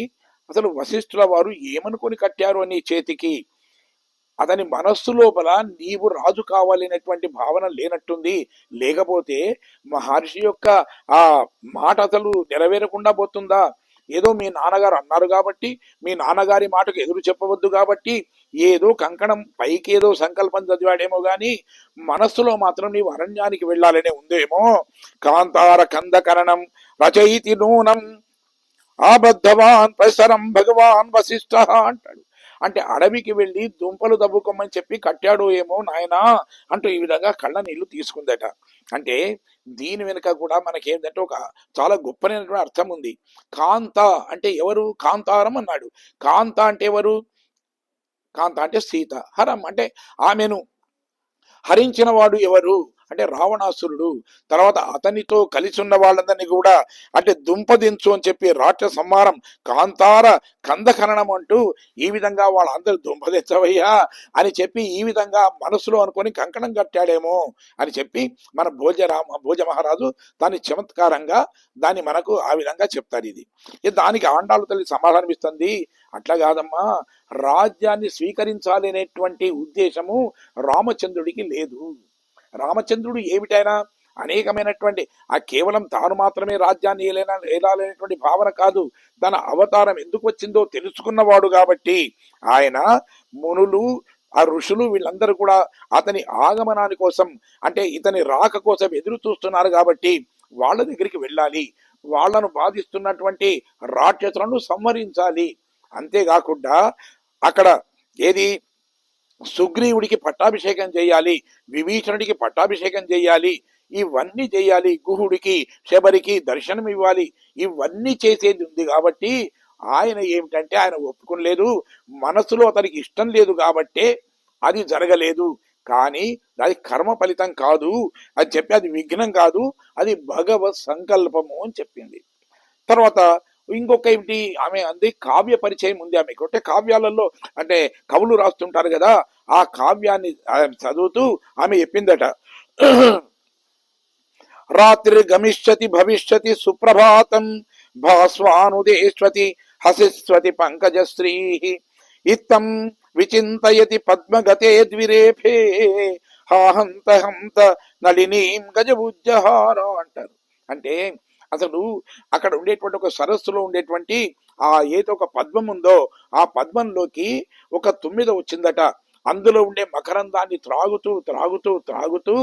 [SPEAKER 1] అసలు వశిష్ఠుల వారు ఏమనుకొని కట్టారు అని చేతికి. అతని మనస్సు లోపల నీవు రాజు కావాలనేటువంటి భావన లేనట్టుంది. లేకపోతే మహర్షి యొక్క ఆ మాట అసలు నెరవేరకుండా పోతుందా? ఏదో మీ నాన్నగారు అన్నారు కాబట్టి మీ నాన్నగారి మాటకు ఎదురు చెప్పవద్దు కాబట్టి ఏదో కంకణం పైకి ఏదో సంకల్పం చదివాడేమో గాని మనస్సులో మాత్రం నీవు అరణ్యానికి వెళ్ళాలనే ఉందేమో. కాంతార కందకరణం రచయితి నూనం ఆబద్ధవాన్ ప్రసరం భగవాన్ వశిష్ఠ అంటాడు. అంటే అడవికి వెళ్ళి దుంపలు దవ్వుకోమని చెప్పి కట్టాడు ఏమో నాయనా అంటూ ఈ విధంగా కళ్ళ నీళ్లు తీసుకుందట. అంటే దీని వెనుక కూడా మనకేంటంటే ఒక చాలా గొప్పనైనటువంటి అర్థం ఉంది. కాంత అంటే ఎవరు? కాంతారం అన్నాడు. కాంత అంటే ఎవరు? కాంత అంటే సీత. హరం అంటే ఆమెను హరించిన వాడు ఎవరు అంటే రావణాసురుడు. తర్వాత అతనితో కలిసి ఉన్న వాళ్ళందరినీ కూడా అంటే దుంపదించు అని చెప్పి రాక్షస సంహారం కాంతార కందకరణం అంటూ ఈ విధంగా వాళ్ళందరూ దుంపదించవయ్యా అని చెప్పి ఈ విధంగా మనసులో అనుకొని కంకణం కట్టాడేమో అని చెప్పి మన భోజ మహారాజు దాన్ని చమత్కారంగా దాన్ని మనకు ఆ విధంగా చెప్తారు. ఇది దానికి ఆండాలు తల్లి సమాధానం ఇస్తుంది, అట్లా కాదమ్మా, రాజ్యాన్ని స్వీకరించాలి అనేటువంటి ఉద్దేశము రామచంద్రుడికి లేదు. రామచంద్రుడు ఏమిటైనా అనేకమైనటువంటి కేవలం తాను మాత్రమే రాజ్యాన్ని ఏలాలనేటువంటి భావన కాదు. తన అవతారం ఎందుకు వచ్చిందో తెలుసుకున్నవాడు కాబట్టి ఆయన మునులు ఆ ఋషులు వీళ్ళందరూ కూడా అతని ఆగమనాని కోసం అంటే ఇతని రాక కోసం ఎదురు చూస్తున్నారు కాబట్టి వాళ్ళ దగ్గరికి వెళ్ళాలి, వాళ్లను బాధిస్తున్నటువంటి రాక్షసులను సంహరించాలి. అంతేకాకుండా అక్కడ ఏది సుగ్రీవుడికి పట్టాభిషేకం చేయాలి, విభీషణుడికి పట్టాభిషేకం చేయాలి, ఇవన్నీ చేయాలి, గుహుడికి శబరికి దర్శనం ఇవ్వాలి, ఇవన్నీ చేసేది ఉంది కాబట్టి ఆయన ఏమిటంటే ఆయన ఒప్పుకోలేదు, మనసులో అతనికి ఇష్టం లేదు కాబట్టే అది జరగలేదు. కానీ అది కర్మ ఫలితం కాదు అని చెప్పి అది విఘ్నం కాదు, అది భగవత్ సంకల్పము అని చెప్పింది. తర్వాత ఇంకొక ఏమిటి, ఆమె అంది కావ్య పరిచయం ఉంది ఆమెకు. అంటే కావ్యాలలో అంటే కవులు రాస్తుంటారు కదా, ఆ కావ్యాన్ని చదువుతూ ఆమె చెప్పిందట. రాత్రి గమిష్యతి భవిష్యతి సుప్రభాతం భాస్వానుదేష్వతి హసిస్వతి పంకజశ్రీ ఇత్తం విచింతయతి పద్మగతే ద్విరేఫే హాహంత హంత నళినీం గజభుజహార అంటారు. అంటే అసలు అక్కడ ఉండేటువంటి ఒక సరస్సులో ఉండేటువంటి ఆ ఏదో ఒక పద్మం ఉందో ఆ పద్మంలోకి ఒక తుమ్మిద వచ్చిందట. అందులో ఉండే మకరందాన్ని త్రాగుతూ త్రాగుతూ త్రాగుతూ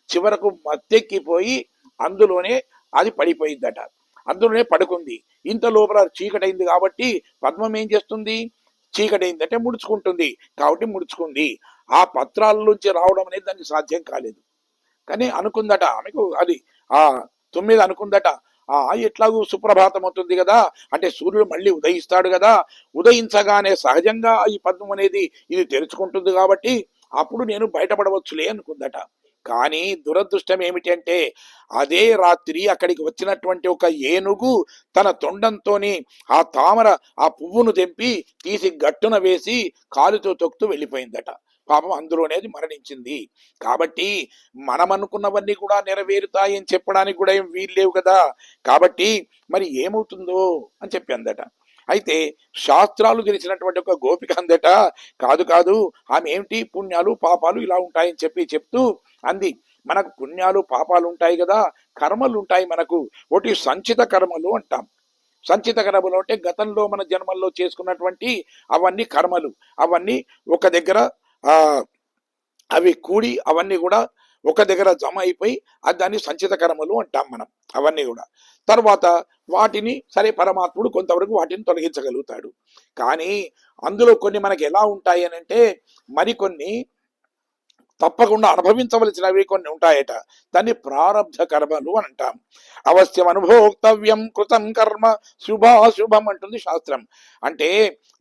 [SPEAKER 1] చివరకు మత్తెక్కిపోయి అందులోనే అది పడిపోయిందట. అందులోనే పడుకుంది. ఇంత లోపల చీకటైంది కాబట్టి పద్మం ఏం చేస్తుంది, చీకటైందంటే ముడుచుకుంటుంది కాబట్టి ముడుచుకుంది. ఆ పత్రాల నుంచి రావడం అనేది దానికి సాధ్యం కాలేదు. కానీ అనుకుందట ఆమెకు, అది ఆ తొమ్మిది అనుకుందట, ఎట్లాగూ సుప్రభాతం అవుతుంది కదా, అంటే సూర్యుడు మళ్ళీ ఉదయిస్తాడు కదా, ఉదయించగానే సహజంగా ఈ పద్మం అనేది ఇది తెరుచుకుంటుంది కాబట్టి అప్పుడు నేను బయటపడవచ్చులే అనుకుందట. కానీ దురదృష్టం ఏమిటి అంటే అదే రాత్రి అక్కడికి వచ్చినటువంటి ఒక ఏనుగు తన తొండంతోని ఆ తామర ఆ పువ్వును తెంపి తీసి గట్టున వేసి కాలుతో తొక్కుతూ వెళ్ళిపోయిందట. పాపం అందులోనేది మరణించింది. కాబట్టి మనం అనుకున్నవన్నీ కూడా నెరవేరుతాయి అని చెప్పడానికి కూడా ఏం వీలు లేవు కదా. కాబట్టి మరి ఏమవుతుందో అని చెప్పి అందట. అయితే శాస్త్రాలు తెలిసినటువంటి ఒక గోపిక అందట, కాదు కాదు ఆమె ఏమిటి పుణ్యాలు పాపాలు ఇలా ఉంటాయని చెప్తూ అంది. మనకు పుణ్యాలు పాపాలు ఉంటాయి కదా, కర్మలు ఉంటాయి మనకు. ఒకటి సంచిత కర్మలు అంటాం. సంచిత కర్మలు అంటే గతంలో మన జన్మల్లో చేసుకున్నటువంటి అవన్నీ కర్మలు, అవన్నీ ఒక దగ్గర అవి కూడి అవన్నీ కూడా ఒక దగ్గర జమ అయిపోయి దాన్ని సంచిత కర్మలు అంటాం మనం. అవన్నీ కూడా తర్వాత వాటిని సరే పరమాత్ముడు కొంతవరకు వాటిని తొలగించగలుగుతాడు. కానీ అందులో కొన్ని మనకి ఎలా ఉంటాయి అని అంటే మరికొన్ని తప్పకుండా అనుభవించవలసినవి కొన్ని ఉంటాయట. దాన్ని ప్రారబ్ధ కర్మలు అని అంటాం. అవశ్యం అనుభోక్తవ్యం కృతం కర్మ శుభాశుభం అంటుంది శాస్త్రం. అంటే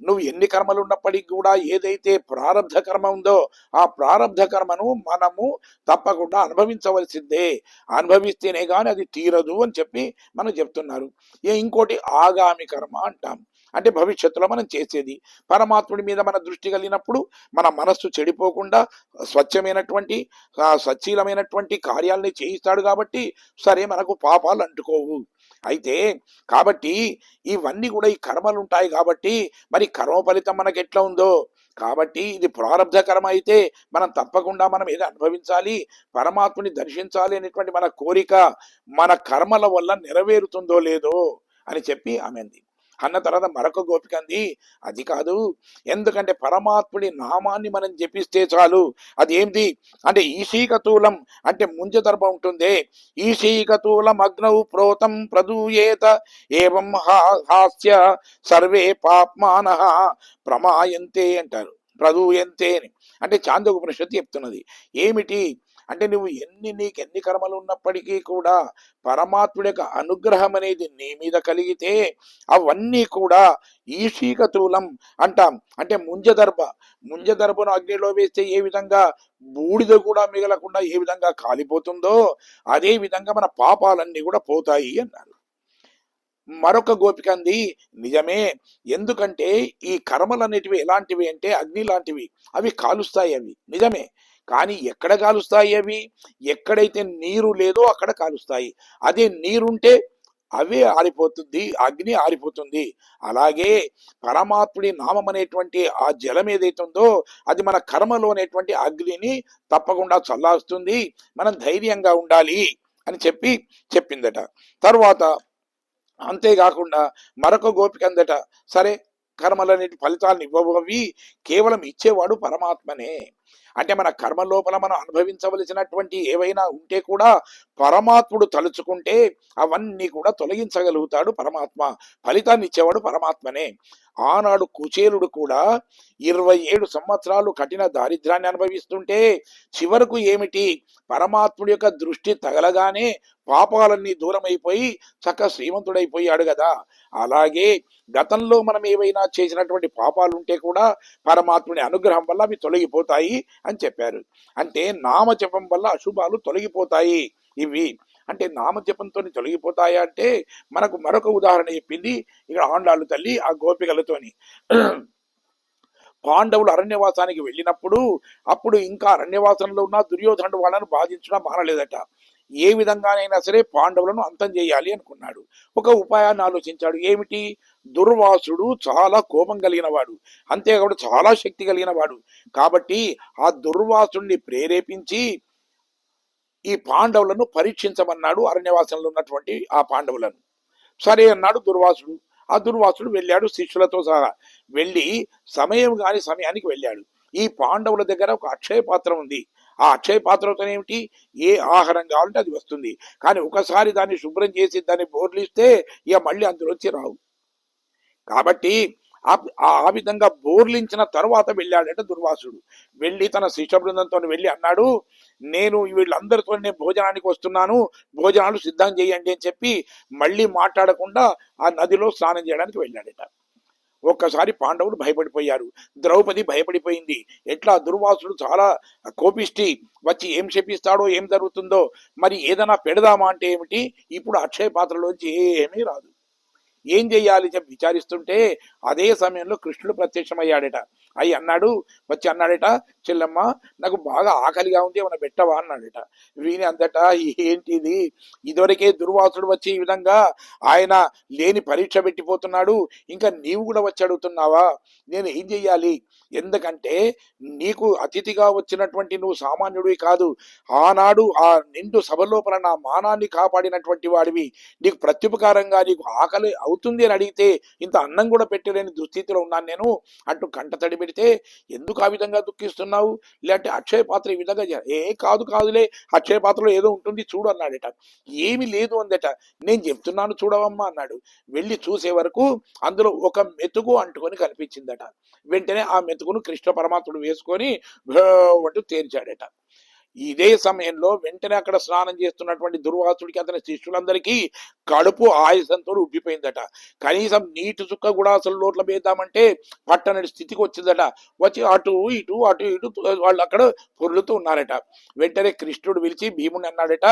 [SPEAKER 1] నువ్వు ఎన్ని కర్మలు ఉన్నప్పటికీ కూడా ఏదైతే ప్రారబ్ధ కర్మ ఉందో ఆ ప్రారబ్ధ కర్మను మనము తప్పకుండా అనుభవించవలసిందే, అనుభవిస్తేనే కానీ అది తీరదు అని చెప్పి మనం చెప్తున్నారు. ఇంకోటి ఆగామి కర్మ అంటాం. అంటే భవిష్యత్తులో మనం చేసేది. పరమాత్ముడి మీద మన దృష్టి కలిగినప్పుడు మన మనస్సు చెడిపోకుండా స్వచ్ఛమైనటువంటి సచ్చీలమైనటువంటి కార్యాలని చేయిస్తాడు కాబట్టి సరే మనకు పాపాలు అంటుకోవు. అయితే కాబట్టి ఇవన్నీ కూడా ఈ కర్మలు ఉంటాయి కాబట్టి మరి కర్మ ఫలితం మనకి ఎట్లా ఉందో, కాబట్టి ఇది ప్రారబ్ధ కర్మ అయితే మనం తప్పకుండా మనం ఏదో అనుభవించాలి, పరమాత్ముని దర్శించాలి అనేటువంటి మన కోరిక మన కర్మల వల్ల నెరవేరుతుందో లేదో అని చెప్పి ఆమె అంది. అన్న తర్వాత మరొక గోపిక అంది, అది కాదు, ఎందుకంటే పరమాత్ముడి నామాన్ని మనం జపిస్తే చాలు. అది ఏంటి అంటే ఈశీకతూలం అంటే ముంజదర్భ ఉంటుంది. ఈశీకతూలం అగ్నౌ ప్రోతం ప్రదూయేత ఏవం హాస్య సర్వే పాప్మాన ప్రమాయంతే అంటారు. ప్రదూయంతే అని అంటే చాందోపనిషత్తు చెప్తున్నది. ఏమిటి అంటే నువ్వు నీకెన్ని కర్మలు ఉన్నప్పటికీ కూడా పరమాత్ముడి యొక్క అనుగ్రహం అనేది నీ మీద కలిగితే అవన్నీ కూడా ఈశీకతూలం అంటాం. అంటే ముంజదర్భను అగ్నిలో వేస్తే ఏ విధంగా బూడిద కూడా మిగలకుండా ఏ విధంగా కాలిపోతుందో అదే విధంగా మన పాపాలన్నీ కూడా పోతాయి అన్నారు. మరొక గోపిక అంది, నిజమే, ఎందుకంటే ఈ కర్మలు అనేటివి ఎలాంటివి అంటే అగ్ని లాంటివి, అవి కాలుస్తాయి, అవి నిజమే. కానీ ఎక్కడ కాలుస్తాయి అవి, ఎక్కడైతే నీరు లేదో అక్కడ కాలుస్తాయి. అదే నీరుంటే అవే ఆరిపోతుంది, అగ్ని ఆరిపోతుంది. అలాగే పరమాత్ముడి నామం అనేటువంటి ఆ జలం ఏదైతే ఉందో అది మన కర్మలో అనేటువంటి అగ్నిని తప్పకుండా చల్లారుస్తుంది. మనం ధైర్యంగా ఉండాలి అని చెప్పిందట. తర్వాత అంతేకాకుండా మరొక గోపిక అందట, సరే కర్మలనేటి ఫలితాలను ఇవ్వబోవి, కేవలం ఇచ్చేవాడు పరమాత్మనే. అంటే మన కర్మ లోపల మనం అనుభవించవలసినటువంటి ఏవైనా ఉంటే కూడా పరమాత్ముడు తలుచుకుంటే అవన్నీ కూడా తొలగించగలుగుతాడు పరమాత్మ. ఫలితాన్ని ఇచ్చేవాడు పరమాత్మనే. ఆనాడు కుచేలుడు కూడా 27 సంవత్సరాలు కఠిన దారిద్ర్యాన్ని అనుభవిస్తుంటే చివరకు ఏమిటి, పరమాత్ముడి యొక్క దృష్టి తగలగానే పాపాలన్నీ దూరం అయిపోయి చక్క శ్రీమంతుడైపోయాడు కదా. అలాగే గతంలో మనం ఏవైనా చేసినటువంటి పాపాలు ఉంటే కూడా పరమాత్ముడి అనుగ్రహం వల్ల అవి తొలగిపోతాయి అని చెప్పారు. అంటే నామజపం వల్ల అశుభాలు తొలగిపోతాయి ఇవి అంటే నామజపంతో తొలగిపోతాయా అంటే మనకు మరొక ఉదాహరణ చెప్పింది ఇక్కడ ఆండాళ్ళు తల్లి ఆ గోపికలతోని. పాండవులు అరణ్యవాసానికి వెళ్ళినప్పుడు అప్పుడు ఇంకా అరణ్యవాసంలో ఉన్న దుర్యోధనుడు వాళ్ళను బాధించడం మానలేదట. ఏ విధంగానైనా సరే పాండవులను అంతం చేయాలి అనుకున్నాడు. ఒక ఉపాయాన్ని ఆలోచించాడు. ఏమిటి? దుర్వాసుడు చాలా కోపం కలిగిన వాడు, అంతేకాకుండా చాలా శక్తి కలిగిన వాడు. కాబట్టి ఆ దుర్వాసుడిని ప్రేరేపించి ఈ పాండవులను పరీక్షించమన్నాడు అరణ్యవాసంలో ఉన్నటువంటి ఆ పాండవులను. సరే అన్నాడు దుర్వాసుడు. ఆ దుర్వాసుడు వెళ్ళాడు శిష్యులతో సహా. వెళ్ళి సమయానికి వెళ్ళాడు. ఈ పాండవుల దగ్గర ఒక అక్షయ పాత్ర ఉంది. ఆ అక్షయ పాత్రతో ఏమిటి? ఏ ఆహారం కావాలంటే అది వస్తుంది. కానీ ఒకసారి దాన్ని శుభ్రం చేసి దాన్ని బోర్లిస్తే ఇక మళ్ళీ అందులోంచి రావు. కాబట్టి ఆ విధంగా బోర్లించిన తర్వాత వెళ్ళాడట దుర్వాసుడు. వెళ్ళి తన శిష్య బృందంతో వెళ్ళి అన్నాడు, నేను వీళ్ళందరితో నేను భోజనానికి వస్తున్నాను, భోజనాలు సిద్ధం చేయండి అని చెప్పి మళ్ళీ మాట్లాడకుండా ఆ నదిలో స్నానం చేయడానికి వెళ్ళాడట. ఒక్కసారి పాండవులు భయపడిపోయారు. ద్రౌపది భయపడిపోయింది. ఎట్లా? దుర్వాసుడు చాలా కోపిష్టి, వచ్చి ఏం శపిస్తాడో ఏం జరుగుతుందో, మరి ఏదైనా పెడదామా అంటే ఏమిటి? ఇప్పుడు అక్షయ పాత్రలోంచి ఏమీ రాదు. ఏం చెయ్యాలి చెప్పి విచారిస్తుంటే అదే సమయంలో కృష్ణుడు ప్రత్యక్షమయ్యాడట. అయ్యి అన్నాడట, చెల్లమ్మ నాకు బాగా ఆకలిగా ఉంది, ఏమైనా పెట్టవా అన్నాడట. వీని అందట, ఏంటిది? ఇదివరకే దుర్వాసుడు వచ్చి ఈ విధంగా ఆయన లేని పరీక్ష పెట్టిపోతున్నాడు, ఇంకా నీవు కూడా వచ్చి అడుగుతున్నావా? నేను ఏం చెయ్యాలి? ఎందుకంటే నీకు అతిథిగా వచ్చినటువంటి నువ్వు సామాన్యుడివి కాదు. ఆనాడు ఆ నిండు సభలోపల నా మానాన్ని కాపాడినటువంటి వాడివి. నీకు ప్రత్యుపకారంగా నీకు ఆకలి అవుతుంది అని అడిగితే ఇంత అన్నం కూడా పెట్టలేని దుస్థితిలో ఉన్నాను నేను అంటూ కంట తడి పెడితే, ఎందుకు ఆ విధంగా దుఃఖిస్తున్నావు? లేదంటే అక్షయ పాత్ర ఈ విధంగా కాదులే, అక్షయ పాత్రలో ఏదో ఉంటుంది చూడు అన్నాడట. ఏమి లేదు అందట. నేను చెప్తున్నాను చూడవమ్మా అన్నాడు. వెళ్ళి చూసే వరకు అందులో ఒక మెతుకు అంటుకొని కనిపించిందట. వెంటనే ఆ మెతుకును కృష్ణ పరమాత్ముడు వేసుకొని అంటూ తేల్చాడట. ఇదే సమయంలో వెంటనే అక్కడ స్నానం చేస్తున్నటువంటి దుర్వాసుడికి అతని శిష్యులందరికీ కడుపు ఆయాసంతో ఉబ్బిపోయిందట. కనీసం నీటి చుక్క కూడా అసలు నోట్ల వేద్దామంటే పట్టనటి స్థితికి వచ్చిందట. వచ్చి అటు ఇటు వాళ్ళు అక్కడ పొర్లుతూ ఉన్నారట. వెంటనే కృష్ణుడు పిలిచి భీముని అన్నాడట,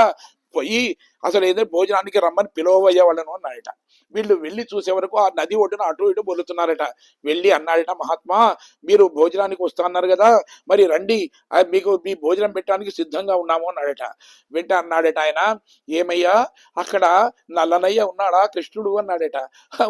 [SPEAKER 1] పోయి అసలు ఏదో భోజనానికి రమ్మని పిలవయ్యే వాళ్ళను అన్నాడట. వీళ్ళు వెళ్ళి చూసే వరకు ఆ నది ఒడ్డున అటు ఇటు బొల్లుతున్నారట. వెళ్ళి అన్నాడట, మహాత్మా మీరు భోజనానికి వస్తా అన్నారు కదా, మరి రండి, మీకు మీ భోజనం పెట్టడానికి సిద్ధంగా ఉన్నాము అన్నాడట. వెంట అన్నాడట ఆయన, ఏమయ్యా అక్కడ నల్లనయ్య ఉన్నాడా కృష్ణుడు అన్నాడట.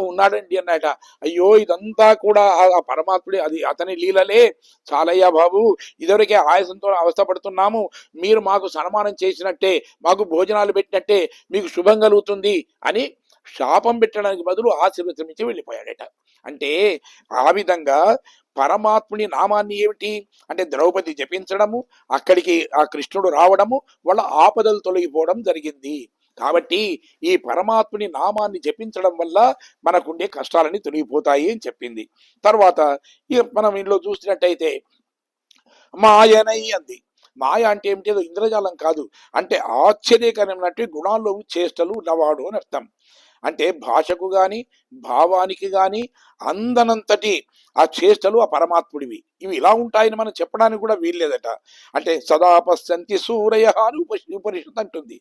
[SPEAKER 1] ఉన్నాడండి అన్నాడట. అయ్యో ఇదంతా కూడా ఆ పరమాత్ముడి అది అతని లీలలే, చాలయ్యా బాబు, ఇదివరకే ఆయాసంతో అవస్థపడుతున్నాము, మీరు మాకు సన్మానం చేసినట్టే, మాకు భోజనాలు పెట్టినట్టే మీకు శుభం కలుగుతుంది అని శాపం పెట్టడానికి బదులు ఆశీర్వదించి వెళ్ళిపోయాడట. అంటే ఆ విధంగా పరమాత్ముని నామాన్ని ఏమిటి అంటే ద్రౌపది జపించడము, అక్కడికి ఆ కృష్ణుడు రావడము, వాళ్ళ ఆపదలు తొలగిపోవడం జరిగింది. కాబట్టి ఈ పరమాత్ముని నామాన్ని జపించడం వల్ల మనకుండే కష్టాలని తొలగిపోతాయి అని చెప్పింది. తర్వాత మనం ఇంట్లో చూసినట్టయితే మాయనై అంది. మాయ అంటే ఏమిటి? ఏదో ఇంద్రజాలం కాదు. అంటే ఆశ్చర్యకరమైనటువంటి గుణాల్లో చేష్టలు ఉన్నవాడు అని అర్థం. అంటే భాషకు గాని భావానికి గాని అందనంతటి ఆ చేష్టలు ఆ పరమాత్ముడివి. ఇవి ఇలా ఉంటాయని మనం చెప్పడానికి కూడా వీల్లేదట. అంటే సదా పశ్యంతి సూరయ అని ఉపనిషత్తు అంటుంది.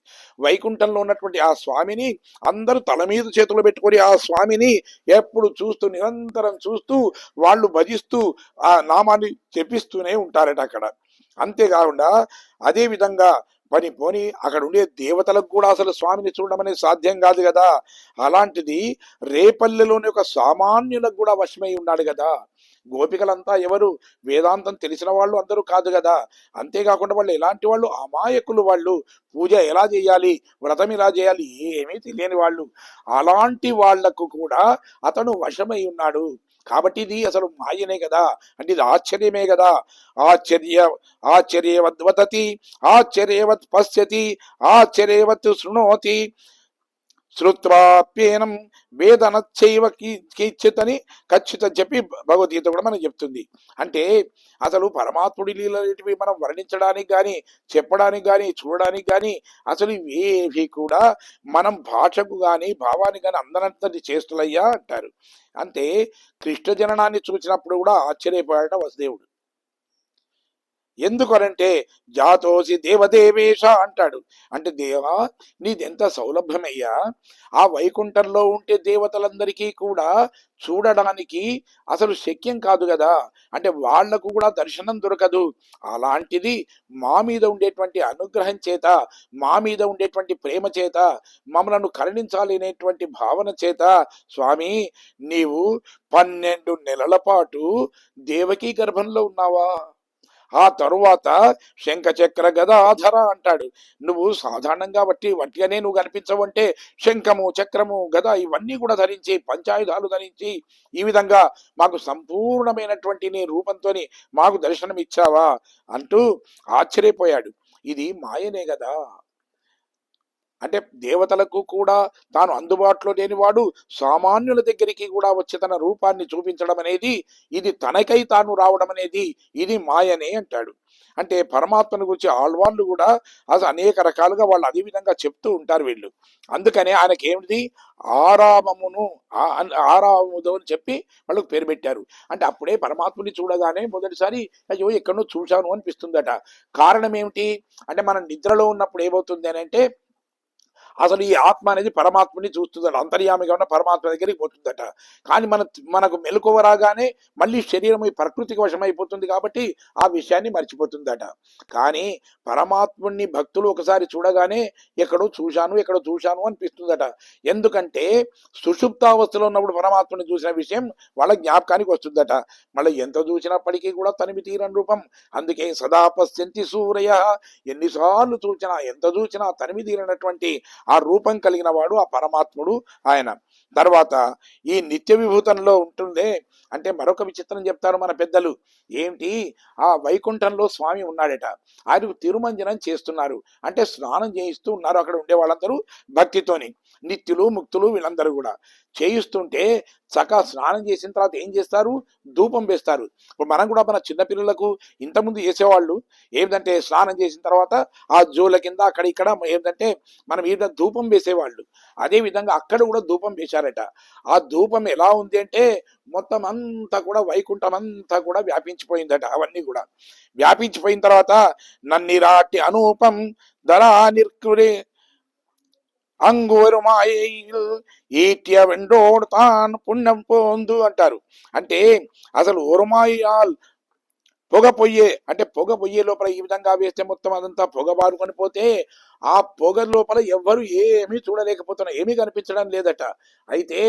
[SPEAKER 1] వైకుంఠంలో ఉన్నటువంటి ఆ స్వామిని అందరూ తల మీద చేతులు పెట్టుకొని ఆ స్వామిని ఎప్పుడు చూస్తూ నిరంతరం చూస్తూ వాళ్ళు భజిస్తూ ఆ నామాన్ని చెప్పిస్తూనే ఉంటారట అక్కడ. అంతేకాకుండా అదే విధంగా పోని అక్కడ ఉండే దేవతలకు కూడా అసలు స్వామిని చూడడం అనేది సాధ్యం కాదు కదా. అలాంటిది రేపల్లెలోని ఒక సామాన్యులకు కూడా వశమై ఉన్నాడు కదా. గోపికలంతా ఎవరు? వేదాంతం తెలిసిన వాళ్ళు అందరూ కాదు కదా. అంతేకాకుండా వాళ్ళు ఎలాంటి వాళ్ళు? అమాయకులు. వాళ్ళు పూజ ఎలా చేయాలి, వ్రతం ఎలా చేయాలి ఏమీ తెలియని వాళ్ళు. అలాంటి వాళ్లకు కూడా అతను వశమై ఉన్నాడు. కాబట్టి ఇది అసలు మాయనే కదా. అంటే ఇది ఆశ్చర్యమే కదా. ఆశ్చర్యవద్ వదతి, ఆశ్చర్యవత్ పశ్యతి, ఆశ్చర్యవత్ శృణోతి, శ్రుత్వాప్యేనం వేదనచ్చైవ కీచితని ఖచ్చితం చెప్పి భగవద్గీత కూడా మనకు చెప్తుంది. అంటే అసలు పరమాత్ముడి లీలవి మనం వర్ణించడానికి కానీ చెప్పడానికి కానీ చూడడానికి కానీ అసలు ఇవేవి కూడా మనం భాషకు కానీ భావానికి కానీ అందనంతటి చేస్తులయ్యా అంటారు. అంటే కృష్ణ జననాన్ని చూసినప్పుడు కూడా ఆశ్చర్యపోయాట వసుదేవుడు. ఎందుకనంటే జాతోసి దేవదేవేశ అంటాడు. అంటే దేవా, నీదెంత సౌలభ్యమయ్యా, ఆ వైకుంఠంలో ఉంటే దేవతలందరికీ కూడా చూడడానికి అసలు శక్యం కాదు కదా, అంటే వాళ్లకు కూడా దర్శనం దొరకదు. అలాంటిది మా మీద ఉండేటువంటి అనుగ్రహం చేత, మా మీద ఉండేటువంటి ప్రేమ చేత, మమ్మలను కరుణించాలి అనేటువంటి భావన చేత స్వామి నీవు 12 నెలల పాటు దేవకీ గర్భంలో ఉన్నావా. ఆ తరువాత శంఖచక్ర గదాధర అంటాడు. నువ్వు సాధారణంగా వట్టిగానే నువ్వు కనిపించవంటే శంఖము చక్రము గద ఇవన్నీ కూడా ధరించి, పంచాయుధాలు ధరించి, ఈ విధంగా మాకు సంపూర్ణమైనటువంటి నీ రూపంతో మాకు దర్శనం ఇచ్చావా అంటూ ఆశ్చర్యపోయాడు. ఇది మాయనే కదా, అంటే దేవతలకు కూడా తాను అందుబాటులో లేనివాడు సామాన్యుల దగ్గరికి కూడా వచ్చి తన రూపాన్ని చూపించడం అనేది, ఇది తనకై తాను రావడం అనేది ఇది మాయనే అంటాడు. అంటే పరమాత్మను గురించి ఆళ్వాళ్ళు కూడా అసలు అనేక రకాలుగా వాళ్ళు అదే విధంగా చెప్తూ ఉంటారు వీళ్ళు. అందుకనే ఆయనకి ఏమిటి ఆరామమును ఆరాముదు అని చెప్పి వాళ్ళకు పేరు పెట్టారు. అంటే అప్పుడే పరమాత్ముని చూడగానే మొదటిసారి అయ్యో ఎక్కడో చూశాను అనిపిస్తుందట. కారణం ఏమిటి అంటే మనం నిద్రలో ఉన్నప్పుడు ఏమవుతుంది అని అంటే అసలు ఈ ఆత్మ అనేది పరమాత్మని చూస్తుందట, అంతర్యామిగా ఉన్న పరమాత్మ దగ్గరికి పోతుందట. కానీ మనకు మెలకువ రాగానే మళ్ళీ శరీరం ఈ ప్రకృతికి వశమైపోతుంది కాబట్టి ఆ విషయాన్ని మర్చిపోతుందట. కానీ పరమాత్ముని భక్తులు ఒకసారి చూడగానే ఎక్కడో చూశాను అనిపిస్తుందట. ఎందుకంటే సుషుప్తావస్థలో ఉన్నప్పుడు పరమాత్మని చూసిన విషయం వాళ్ళ జ్ఞాపకానికి వస్తుందట. మళ్ళీ ఎంత చూసినప్పటికీ కూడా తనివి తీరని రూపం. అందుకే సదా పశ్యంతి సూర్య, ఎన్నిసార్లు చూసినా ఎంత చూసినా తనివి తీరనటువంటి ఆ రూపం కలిగిన వాడు ఆ పరమాత్ముడు ఆయన. తర్వాత ఈ నిత్య విభూతంలో ఉంటుందే అంటే మరొక విచిత్రం చెప్తారు మన పెద్దలు. ఏమిటి, ఆ వైకుంఠంలో స్వామి ఉన్నాడట, ఆయనకు తిరుమంజనం చేస్తున్నారు, అంటే స్నానం చేయిస్తూ ఉన్నారు అక్కడ ఉండే వాళ్ళందరూ భక్తితోని, నిత్యులు ముక్తులు వీళ్ళందరూ కూడా చేయిస్తుంటే చక్కగా స్నానం చేసిన తర్వాత ఏం చేస్తారు, ధూపం వేస్తారు. ఇప్పుడు మనం కూడా మన చిన్నపిల్లలకు ఇంతకుముందు వేసేవాళ్ళు ఏంటంటే స్నానం చేసిన తర్వాత ఆ జోల కింద అక్కడ ఇక్కడ ఏంటంటే మనం ఈ ధూపం వేసేవాళ్ళు. అదే విధంగా అక్కడ కూడా ధూపం వేశారట. ఆ ధూపం ఎలా ఉంది అంటే మొత్తం అంతా కూడా వైకుంఠం అంతా కూడా వ్యాపించిపోయిందట. అవన్నీ కూడా వ్యాపించిపోయిన తర్వాత నన్నిరాటి అనూపం ధరా నిర్కురే అంగువరుమాయైల్ ఈట్య వెండోడుతాన్ పుణ్యం పోందు అంటారు. అంటే అసలు ఒరుమాయాల్ పొగ పొయ్యే, అంటే పొగ పొయ్యే లోపల ఈ విధంగా వేస్తే మొత్తం అదంతా పొగ బారుకొని పోతే ఆ పొగ లోపల ఎవ్వరు ఏమీ చూడలేకపోతున్నారు, ఏమీ కనిపించడం లేదట. అయితే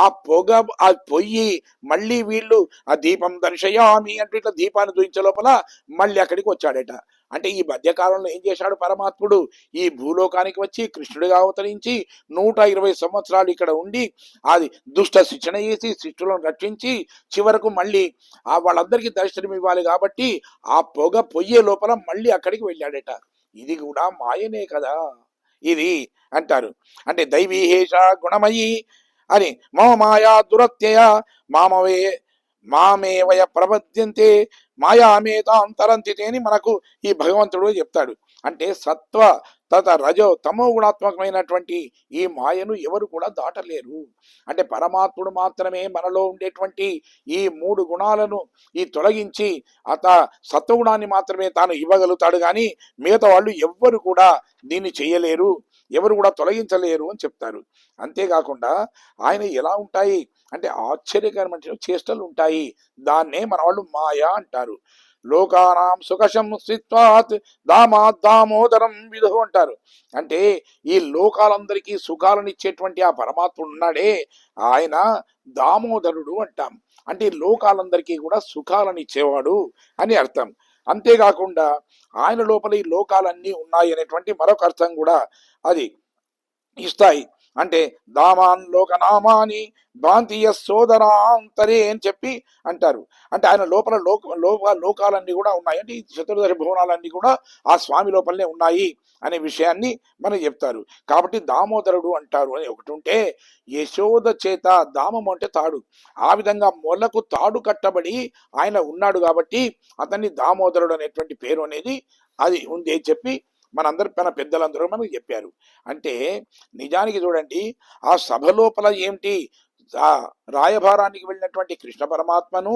[SPEAKER 1] ఆ పొగ ఆ పొయ్యి మళ్ళీ వీళ్ళు ఆ దీపం దర్శయామి అంటే ఇట్లా దీపాన్ని చూయించే లోపల మళ్ళీ అక్కడికి వచ్చాడట. అంటే ఈ మధ్యకాలంలో ఏం చేశాడు పరమాత్ముడు, ఈ భూలోకానికి వచ్చి కృష్ణుడిగా అవతరించి 120 సంవత్సరాలు ఇక్కడ ఉండి అది దుష్ట శిక్షణ చేసి శిష్టులను రక్షించి చివరకు మళ్ళీ ఆ వాళ్ళందరికీ దర్శనం ఇవ్వాలి కాబట్టి ఆ పొగ పొయ్యే లోపల మళ్ళీ అక్కడికి వెళ్ళాడట. ఇది కూడా మాయనే కదా ఇది అంటారు. అంటే దైవీహేష గుణమయి అని మమ మాయా దురత్యయ మామవే మామేవయ ప్రబద్యంతే మాయామేతాంతరంతి అని మనకు ఈ భగవంతుడు చెప్తాడు. అంటే సత్వ తత రజో తమో గుణాత్మకమైనటువంటి ఈ మాయను ఎవరు కూడా దాటలేరు. అంటే పరమాత్ముడు మాత్రమే మనలో ఉండేటువంటి ఈ 3 గుణాలను ఈ తొలగించి సత్వగుణాన్ని మాత్రమే తాను ఇవ్వగలుగుతాడు. కానీ మిగతా వాళ్ళు ఎవ్వరు కూడా దీన్ని చేయలేరు, ఎవరు కూడా తొలగించలేరు అని చెప్తారు. అంతేకాకుండా ఆయన ఎలా ఉంటాయి అంటే ఆశ్చర్యకరమైన చేష్టలు ఉంటాయి. దాన్నే మన వాళ్ళు మాయా అంటారు. లోకానాం సుఖశం స్థిత్వాత్ దామాత్ దామోదరం విధు అంటారు. అంటే ఈ లోకాలందరికీ సుఖాలను ఇచ్చేటువంటి ఆ పరమాత్ముడు ఉన్నాడే ఆయన దామోదరుడు అంటాం. అంటే ఈ లోకాలందరికీ కూడా సుఖాలను ఇచ్చేవాడు అని అర్థం. అంతేకాకుండా ఆయన లోపల ఈ లోకాలన్నీ ఉన్నాయి అనేటువంటి మరొక అర్థం కూడా అది ఇస్తాయి. అంటే దామాన్ లోకనామాని భాంతియ సోదరాంతరే అని చెప్పి అంటారు. అంటే ఆయన లోపల లోకాలన్నీ కూడా ఉన్నాయి, అంటే ఈ చతుర్దశ భువనాలన్నీ కూడా ఆ స్వామి లోపలనే ఉన్నాయి అనే విషయాన్ని మనం చెప్తారు. కాబట్టి దామోదరుడు అంటారు అని ఒకటి ఉంటే, యశోద చేత దామం అంటే తాడు, ఆ విధంగా మొలకు తాడు కట్టబడి ఆయన ఉన్నాడు కాబట్టి అతన్ని దామోదరుడు అనేటువంటి పేరు అనేది అది ఉంది అని చెప్పి మనందరూ మన పెద్దలందరూ మనకు చెప్పారు. అంటే నిజానికి చూడండి ఆ సభ లోపల ఏమిటి, ఆ రాయభారానికి వెళ్ళినటువంటి కృష్ణ పరమాత్మను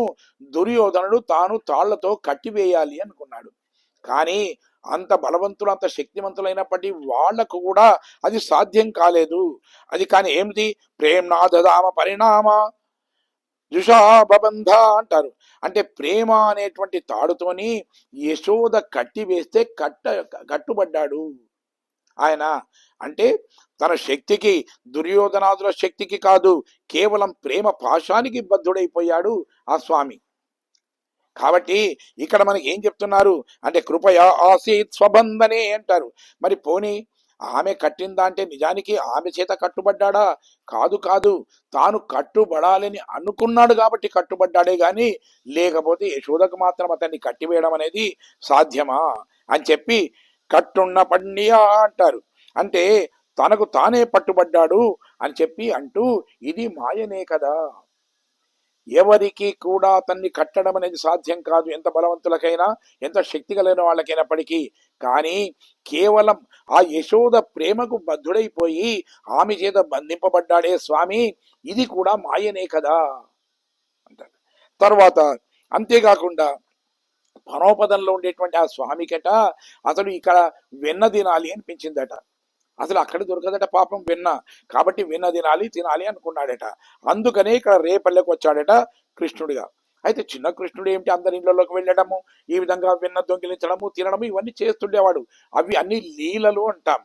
[SPEAKER 1] దుర్యోధనుడు తాను తాళ్లతో కట్టివేయాలి అనుకున్నాడు. కానీ అంత బలవంతులు అంత శక్తివంతులైనప్పటికీ వాళ్లకు కూడా అది సాధ్యం కాలేదు. అది కానీ ఏమిటి? ప్రేమ్నా దదామ పరిణామ జుషాబంధ అంటారు. అంటే ప్రేమ అనేటువంటి తాడుతోని యశోద కట్టి వేస్తే కట్టుబడ్డాడు ఆయన. అంటే తన శక్తికి, దుర్యోధనాదుల శక్తికి కాదు, కేవలం ప్రేమ పాశానికి బద్ధుడైపోయాడు ఆ స్వామి. కాబట్టి ఇక్కడ మనకి ఏం చెప్తున్నారు అంటే కృపయా ఆసీత్ స్వబంధనే అంటారు. మరి పోనీ ఆమె కట్టిందా అంటే నిజానికి ఆమె చేత కట్టుబడ్డాడా? కాదు కాదు, తాను కట్టుబడాలని అనుకున్నాడు కాబట్టి కట్టుబడ్డాడే గాని లేకపోతే యశోదకు మాత్రం అతన్ని కట్టివేయడం అనేది సాధ్యమా అని చెప్పి కట్టున్న పణ్యా అంటారు. అంటే తనకు తానే పట్టుబడ్డాడు అని చెప్పి అంటూ ఇది మాయనే కదా. ఎవరికి కూడా అతన్ని కట్టడం అనేది సాధ్యం కాదు, ఎంత బలవంతులకైనా ఎంత శక్తి కలిగిన వాళ్ళకైనప్పటికీ. కానీ కేవలం ఆ యశోద ప్రేమకు బద్ధుడైపోయి ఆమె చేత బంధింపబడ్డాడే స్వామి, ఇది కూడా మాయనే కదా అంటారు. తర్వాత అంతేకాకుండా పరమపదంలో ఉండేటువంటి ఆ స్వామికట అసలు ఇక్కడ వెన్న తినాలి అనిపించిందట. అసలు అక్కడ దొరకదట పాపం వెన్న. కాబట్టి వెన్న తినాలి అనుకున్నాడట. అందుకనే ఇక్కడ రేపల్లెకి వచ్చాడట కృష్ణుడిగా. అయితే చిన్న కృష్ణుడు ఏమిటి అందరి ఇళ్లలోకి వెళ్ళడము, ఈ విధంగా వెన్న దొంగిలించడము, తినడము ఇవన్నీ చేస్తుండేవాడు. అవి అన్ని లీలలు అంటాం.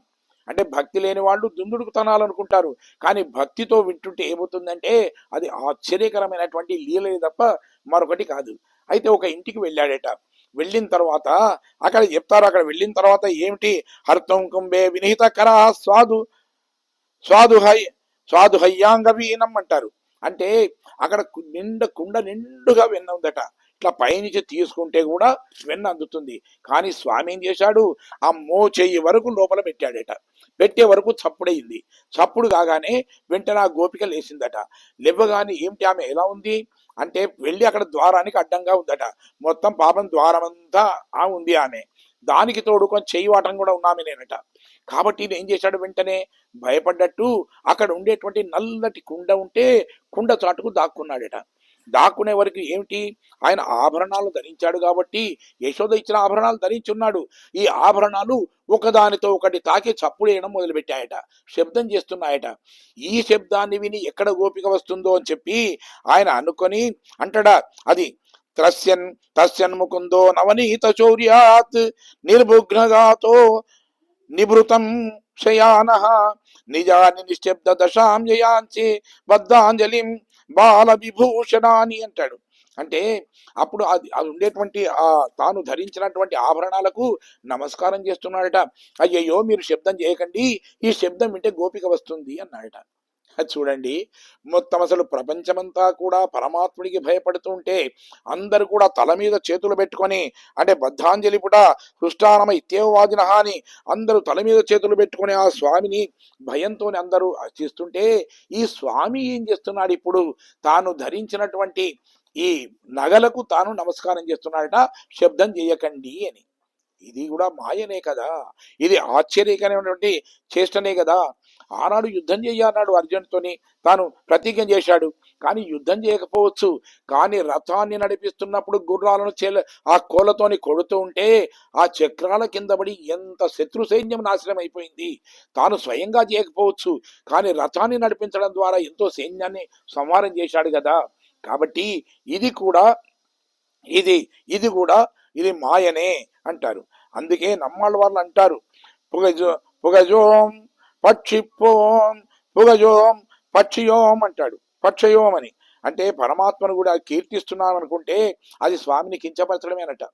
[SPEAKER 1] అంటే భక్తి లేని వాళ్ళు దుందుడుకు తనాలనుకుంటారు, కానీ భక్తితో వింటుంటే ఏమవుతుందంటే అది ఆశ్చర్యకరమైనటువంటి లీలే తప్ప మరొకటి కాదు. అయితే ఒక ఇంటికి వెళ్ళాడట. వెళ్ళిన తర్వాత అక్కడ చెప్తారు, అక్కడ వెళ్ళిన తర్వాత ఏమిటి? హర్తం కుంభే వినిహిత కరా స్వాదు స్వాదు హయ్యాంగ వీనం అంటారు. అంటే అక్కడ కుండ నిండుగా వెన్న ఉందట. ఇట్లా పైనుంచి తీసుకుంటే కూడా వెన్న అందుతుంది. కానీ స్వామి ఏం చేశాడు? ఆ చెయ్యి వరకు లోపల పెట్టాడట. పెట్టే వరకు చప్పుడైంది. చప్పుడు కాగానే వెంటనే ఆ గోపిక లేచిందట. లేవగానే ఏమిటి ఆమె ఎలా ఉంది అంటే వెళ్ళి అక్కడ ద్వారానికి అడ్డంగా ఉందట. మొత్తం పాపం ద్వారం అంతా ఉంది ఆమె. దానికి తోడు కొంచెం చెయ్యి వాటం కూడా ఉన్నామెనేనట. కాబట్టి ఏం చేశాడు? వెంటనే భయపడ్డట్టు అక్కడ ఉండేటువంటి నల్లటి కుండ ఉంటే కుండ చాటుకు దాక్కున్నాడట. దాక్కునే వరకు ఏమిటి? ఆయన ఆభరణాలు ధరించాడు కాబట్టి, యశోద ఇచ్చిన ఆభరణాలు ధరించున్నాడు. ఈ ఆభరణాలు ఒకదానితో ఒకటి తాకి చప్పుడు వేయడం మొదలుపెట్టాయట, శబ్దం చేస్తున్నాయట. ఈ శబ్దాన్ని విని ఎక్కడ గోపిక వస్తుందో అని చెప్పి ఆయన అనుకొని అంటాడా, అది తస్యన్ ముకుందో నవనీత చౌర్యాత్ నిర్భుగ్నగాతో నిభృతం శయాన నిజాని నిశ్శబ్ద దశాం జయాంచి బద్ధాంజలిం బాల విభూషణాని అంటాడు. అంటే అప్పుడు అది ఉండేటువంటి తాను ధరించినటువంటి ఆభరణాలకు నమస్కారం చేస్తున్నాడట. అయ్యయ్యో మీరు శబ్దం చేయకండి, ఈ శబ్దం వింటే గోపిక వస్తుంది అన్నాడట. చూడండి, మొత్తం అసలు ప్రపంచమంతా కూడా పరమాత్ముడికి భయపడుతుంటే అందరు కూడా తల మీద చేతులు పెట్టుకొని, అంటే బద్ధాంజలి పుట హృష్టానమ ఇత్యేవాదిన అని అందరూ తల మీద చేతులు పెట్టుకొని ఆ స్వామిని భయంతో అందరూ అర్చిస్తుంటే, ఈ స్వామి ఏం చేస్తున్నాడు? ఇప్పుడు తాను ధరించినటువంటి ఈ నగలకు తాను నమస్కారం చేస్తున్నాడట, శబ్దం చేయకండి అని. ఇది కూడా మాయనే కదా, ఇది ఆశ్చర్యకరమైనటువంటి చేష్టనే కదా. ఆనాడు యుద్ధం చేయన్నాడు అర్జునుడితోని, తాను ప్రతిజ్ఞ చేశాడు. కానీ యుద్ధం చేయకపోవచ్చు, కానీ రథాన్ని నడిపిస్తున్నప్పుడు గుర్రాలను ఆ కోళ్ళతోని కొడుతూ ఉంటే ఆ చక్రాల కింద పడి ఎంత శత్రు సైన్యం నాశనం అయిపోయింది. తాను స్వయంగా చేయకపోవచ్చు, కానీ రథాన్ని నడిపించడం ద్వారా ఎంతో సైన్యాన్ని సంహారం చేశాడు కదా. కాబట్టి ఇది కూడా ఇది మాయనే అంటారు. అందుకే నమ్మాళ్ళ వాళ్ళు అంటారు, పుగజోం పక్షిపోం పుగజోం పక్షియోం అంటాడు, పక్షయోం అని. అంటే పరమాత్మను కూడా కీర్తిస్తున్నాం అనుకుంటే అది స్వామిని కించపరచడమేనట.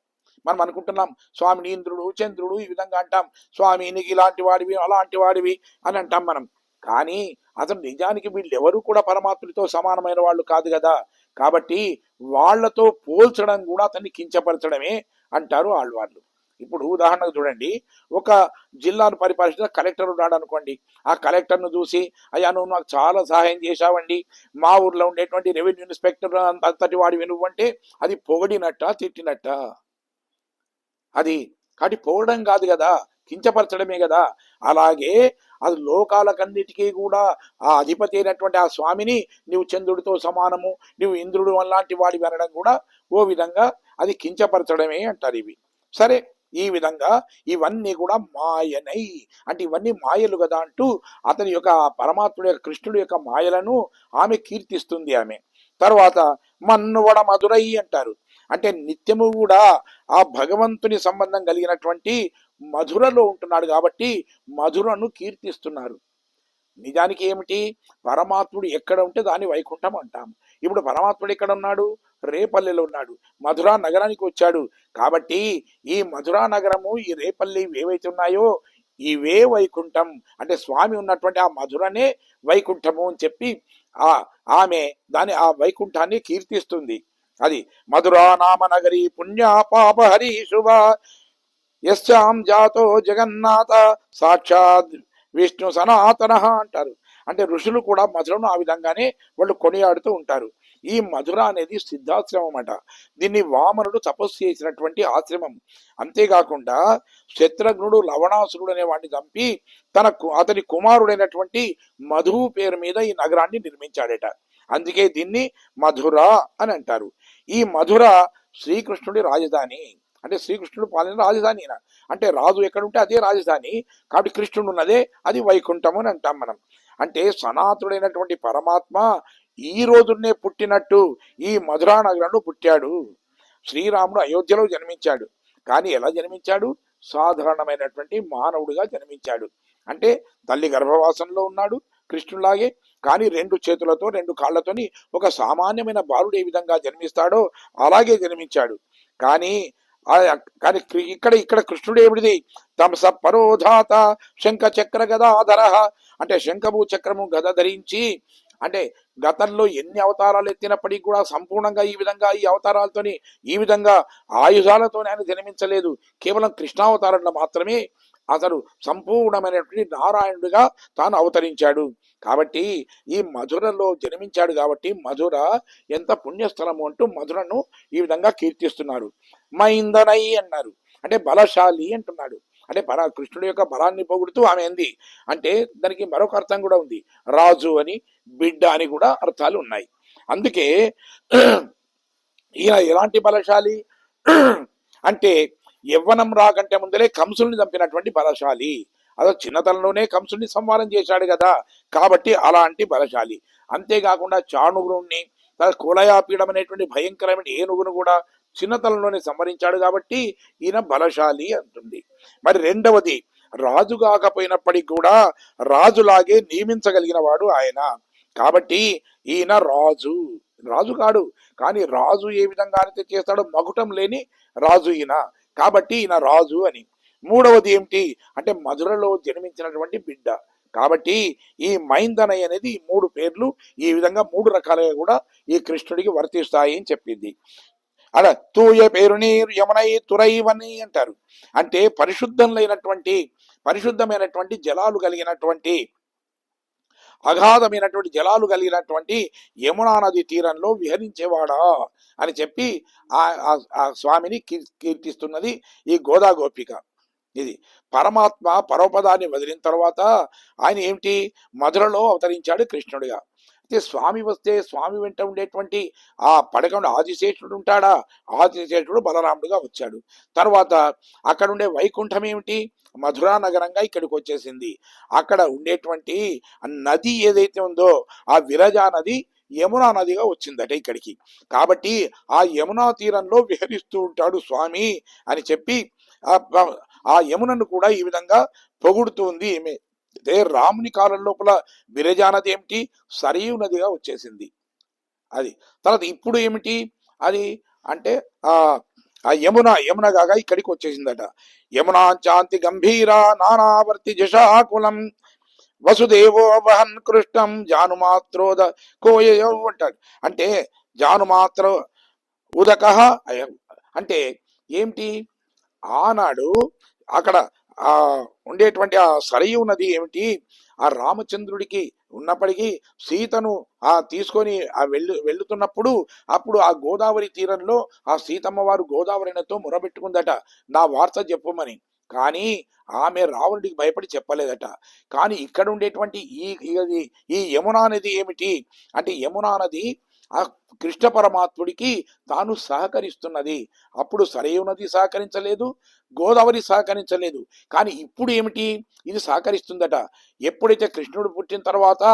[SPEAKER 1] మనం అనుకుంటున్నాం స్వామిని ఇంద్రుడు చంద్రుడు ఈ విధంగా అంటాం, స్వామి నీకు ఇలాంటి వాడివి అలాంటి వాడివి అని అంటాం మనం. కానీ అసలు నిజానికి వీళ్ళెవరూ కూడా పరమాత్ముడితో సమానమైన వాళ్ళు కాదు కదా. కాబట్టి వాళ్లతో పోల్చడం కూడా అతన్ని కించపరచడమే అంటారు ఆళ్వార్లు. ఇప్పుడు ఉదాహరణకు చూడండి, ఒక జిల్లాను పరిపాలించిన కలెక్టర్ ఉన్నాడు అనుకోండి. ఆ కలెక్టర్ను చూసి, అయ్యా నువ్వు నాకు చాలా సహాయం చేశావండి, మా ఊర్లో ఉండేటువంటి రెవెన్యూ ఇన్స్పెక్టర్ అంతటి వాడి వినువంటే అది పొగిడినట్ట తిట్టినట్ట? అది కాబట్టి పొగడం కాదు కదా, కించపరచడమే కదా. అలాగే అది లోకాలకన్నిటికీ కూడా ఆ అధిపతి అయినటువంటి ఆ స్వామిని నువ్వు చంద్రుడితో సమానము, నువ్వు ఇంద్రుడు అలాంటి వాడివి అనడం కూడా ఓ విధంగా అది కించపరచడమే అంటారు ఇవి. సరే, ఈ విధంగా ఇవన్నీ కూడా మాయనై, అంటే ఇవన్నీ మాయలు కదా అంటూ అతని యొక్క పరమాత్ముడి యొక్క కృష్ణుడి యొక్క మాయలను ఆమె కీర్తిస్తుంది. ఆమె తర్వాత మన్నువడ మధురై అంటారు. అంటే నిత్యము కూడా ఆ భగవంతుని సంబంధం కలిగినటువంటి మధురలో ఉంటున్నాడు కాబట్టి మధురను కీర్తిస్తున్నారు. నిజానికి ఏమిటి, పరమాత్ముడు ఎక్కడ ఉంటే దాన్ని వైకుంఠం అంటాం. ఇప్పుడు పరమాత్ముడు ఎక్కడ ఉన్నాడు, రేపల్లెలో ఉన్నాడు, మధురా నగరానికి వచ్చాడు. కాబట్టి ఈ మధురా నగరము, ఈ రేపల్లి ఏవైతే ఉన్నాయో ఇవే వైకుంఠం, అంటే స్వామి ఉన్నటువంటి ఆ మధురనే వైకుంఠము అని చెప్పి ఆ ఆమె దాని ఆ వైకుంఠాన్ని కీర్తిస్తుంది. అది మధురా నామ నగరి పుణ్య పాపహరి శుభ యశ్చాం జాతో జగన్నాథ సాక్షాత్ విష్ణు సనాతన అంటారు. అంటే ఋషులు కూడా మధురను ఆ విధంగానే వాళ్ళు కొనియాడుతూ ఉంటారు. ఈ మధుర అనేది సిద్ధాశ్రమం అట. దీన్ని వామనుడు తపస్సు చేసినటువంటి ఆశ్రమం. అంతేకాకుండా శత్రుఘ్నుడు లవణాసురుడు అనే వాడిని చంపి అతని కుమారుడైనటువంటి మధువు పేరు మీద ఈ నగరాన్ని నిర్మించాడట. అందుకే దీన్ని మధుర అని అంటారు. ఈ మధుర శ్రీకృష్ణుడి రాజధాని, అంటే శ్రీకృష్ణుడు పాలన రాజధాని. అంటే రాజు ఎక్కడుంటే అదే రాజధాని. కాబట్టి కృష్ణుడు ఉన్నదే అది వైకుంఠం అని అంటాం మనం. అంటే సనాతుడైనటువంటి పరమాత్మ ఈ రోజునే పుట్టినట్టు ఈ మధురా నగరంలో పుట్టాడు. శ్రీరాముడు అయోధ్యలో జన్మించాడు. కానీ ఎలా జన్మించాడు, సాధారణమైనటువంటి మానవుడిగా జన్మించాడు. అంటే తల్లి గర్భవాసంలో ఉన్నాడు కృష్ణులాగే, కానీ 2 చేతులతో 2 కాళ్లతోని ఒక సామాన్యమైన బాలుడు ఏ విధంగా జన్మిస్తాడో అలాగే జన్మించాడు. కానీ కానీ ఇక్కడ కృష్ణుడు ఏమిటిది, తమస పరోధాత శంఖ చక్ర గదాధర, అంటే శంఖము చక్రము గద ధరించి, అంటే గతంలో ఎన్ని అవతారాలు ఎత్తినప్పటికీ కూడా సంపూర్ణంగా ఈ విధంగా ఈ అవతారాలతోని ఈ విధంగా ఆయుధాలతోనే ఆయన జన్మించలేదు. కేవలం కృష్ణావతారంలో మాత్రమే అతడు సంపూర్ణమైనటువంటి నారాయణుడిగా తాను అవతరించాడు. కాబట్టి ఈ మధురలో జన్మించాడు. కాబట్టి మధుర ఎంత పుణ్యస్థలము అంటూ మధురను ఈ విధంగా కీర్తిస్తున్నారు. మైందనై అన్నారు, అంటే బలశాలి అంటున్నాడు. అంటే కృష్ణుడి యొక్క బలాన్ని పొగుడుతూ ఆమె ఏంది అంటే దానికి మరొక అర్థం కూడా ఉంది, రాజు అని బిడ్డ అని కూడా అర్థాలు ఉన్నాయి. అందుకే ఈయన ఎలాంటి బలశాలి అంటే యవ్వనం రాకంటే ముందరే కంసుల్ని చంపినటువంటి బలశాలి. అదో చిన్నతనంలోనే కంసుల్ని సంహారం చేశాడు కదా, కాబట్టి అలాంటి బలశాలి. అంతేకాకుండా చాణుగుణ్ణి, కులయాపీడం అనేటువంటి భయంకరమైన ఏనుగును కూడా చిన్నతనంలోనే సంహరించాడు కాబట్టి ఈయన బలశాలి అంటుంది. మరి రెండవది, రాజు కాకపోయినప్పటికీ కూడా రాజులాగే నియమించగలిగిన వాడు ఆయన. కాబట్టి ఈయన రాజు కాడు, కానీ రాజు ఏ విధంగా అయితే చేస్తాడో మగుటం లేని రాజు ఈయన. కాబట్టి ఈయన రాజు అని. మూడవది ఏమిటి అంటే మధురలో జన్మించినటువంటి బిడ్డ. కాబట్టి ఈ మైందనయ్య అనేది 3 పేర్లు ఈ విధంగా 3 రకాలుగా కూడా ఈ కృష్ణుడికి వర్తిస్తాయి అని చెప్పింది. అలా తూయ పేరు నీరు యమునై తురైవని అంటారు. అంటే పరిశుద్ధమైనటువంటి జలాలు కలిగినటువంటి అగాధమైనటువంటి జలాలు కలిగినటువంటి యమునా నది తీరంలో విహరించేవాడా అని చెప్పి ఆ స్వామిని కీర్తిస్తున్నది ఈ గోదా గోపిక. ఇది పరమాత్మ పరోపదాన్ని వదిలిన తర్వాత ఆయన ఏమిటి మధురలో అవతరించాడు కృష్ణుడిగా. అయితే స్వామి వస్తే స్వామి వెంట ఉండేటువంటి ఆ పడకంలో ఆదిశేషుడు ఉంటాడా, ఆదిశేషుడు బలరాముడుగా వచ్చాడు. తర్వాత అక్కడ ఉండే వైకుంఠం ఏమిటి, మధురా నగరంగా ఇక్కడికి వచ్చేసింది. అక్కడ ఉండేటువంటి నది ఏదైతే ఉందో ఆ విరజా నది యమునా నదిగా వచ్చిందట ఇక్కడికి. కాబట్టి ఆ యమునా తీరంలో విహరిస్తూ ఉంటాడు స్వామి అని చెప్పి ఆ యమునను కూడా ఈ విధంగా పొగుడుతుంది ఈమె. రాముని కాలం లోపల విరజా నది ఏమిటి, సరయూ నదిగా వచ్చేసింది. అది తర్వాత ఇప్పుడు ఏమిటి అది అంటే ఆ యమున కాగా ఇక్కడికి వచ్చేసిందట. యమునా చాంతి గంభీర నానావర్తి జషాకులం వసుదేవో వహన్ కృష్ణం జానుమాత్రోద కోయో అంటాడు. అంటే జానుమాత్ర ఉదక అంటే ఏమిటి, ఆనాడు అక్కడ ఉండేటువంటి ఆ సరయూ నది ఏమిటి, ఆ రామచంద్రుడికి ఉన్నప్పటికీ సీతను తీసుకొని వెళ్తున్నప్పుడు అప్పుడు ఆ గోదావరి తీరంలో ఆ సీతమ్మ వారు గోదావరి నదితో మొరబెట్టుకుందట, నా వార్త చెప్పమని. కానీ ఆమె రావణుడికి భయపడి చెప్పలేదట. కానీ ఇక్కడ ఉండేటువంటి ఈ యమునా నది ఏమిటి అంటే యమునా నది ఆ కృష్ణ పరమాత్ముడికి తాను సహకరిస్తున్నది. అప్పుడు సరయూ నది సహకరించలేదు, గోదావరి సహకరించలేదు. కానీ ఇప్పుడు ఏమిటి, ఇది సహకరిస్తుందట. ఎప్పుడైతే కృష్ణుడు పుట్టిన తర్వాత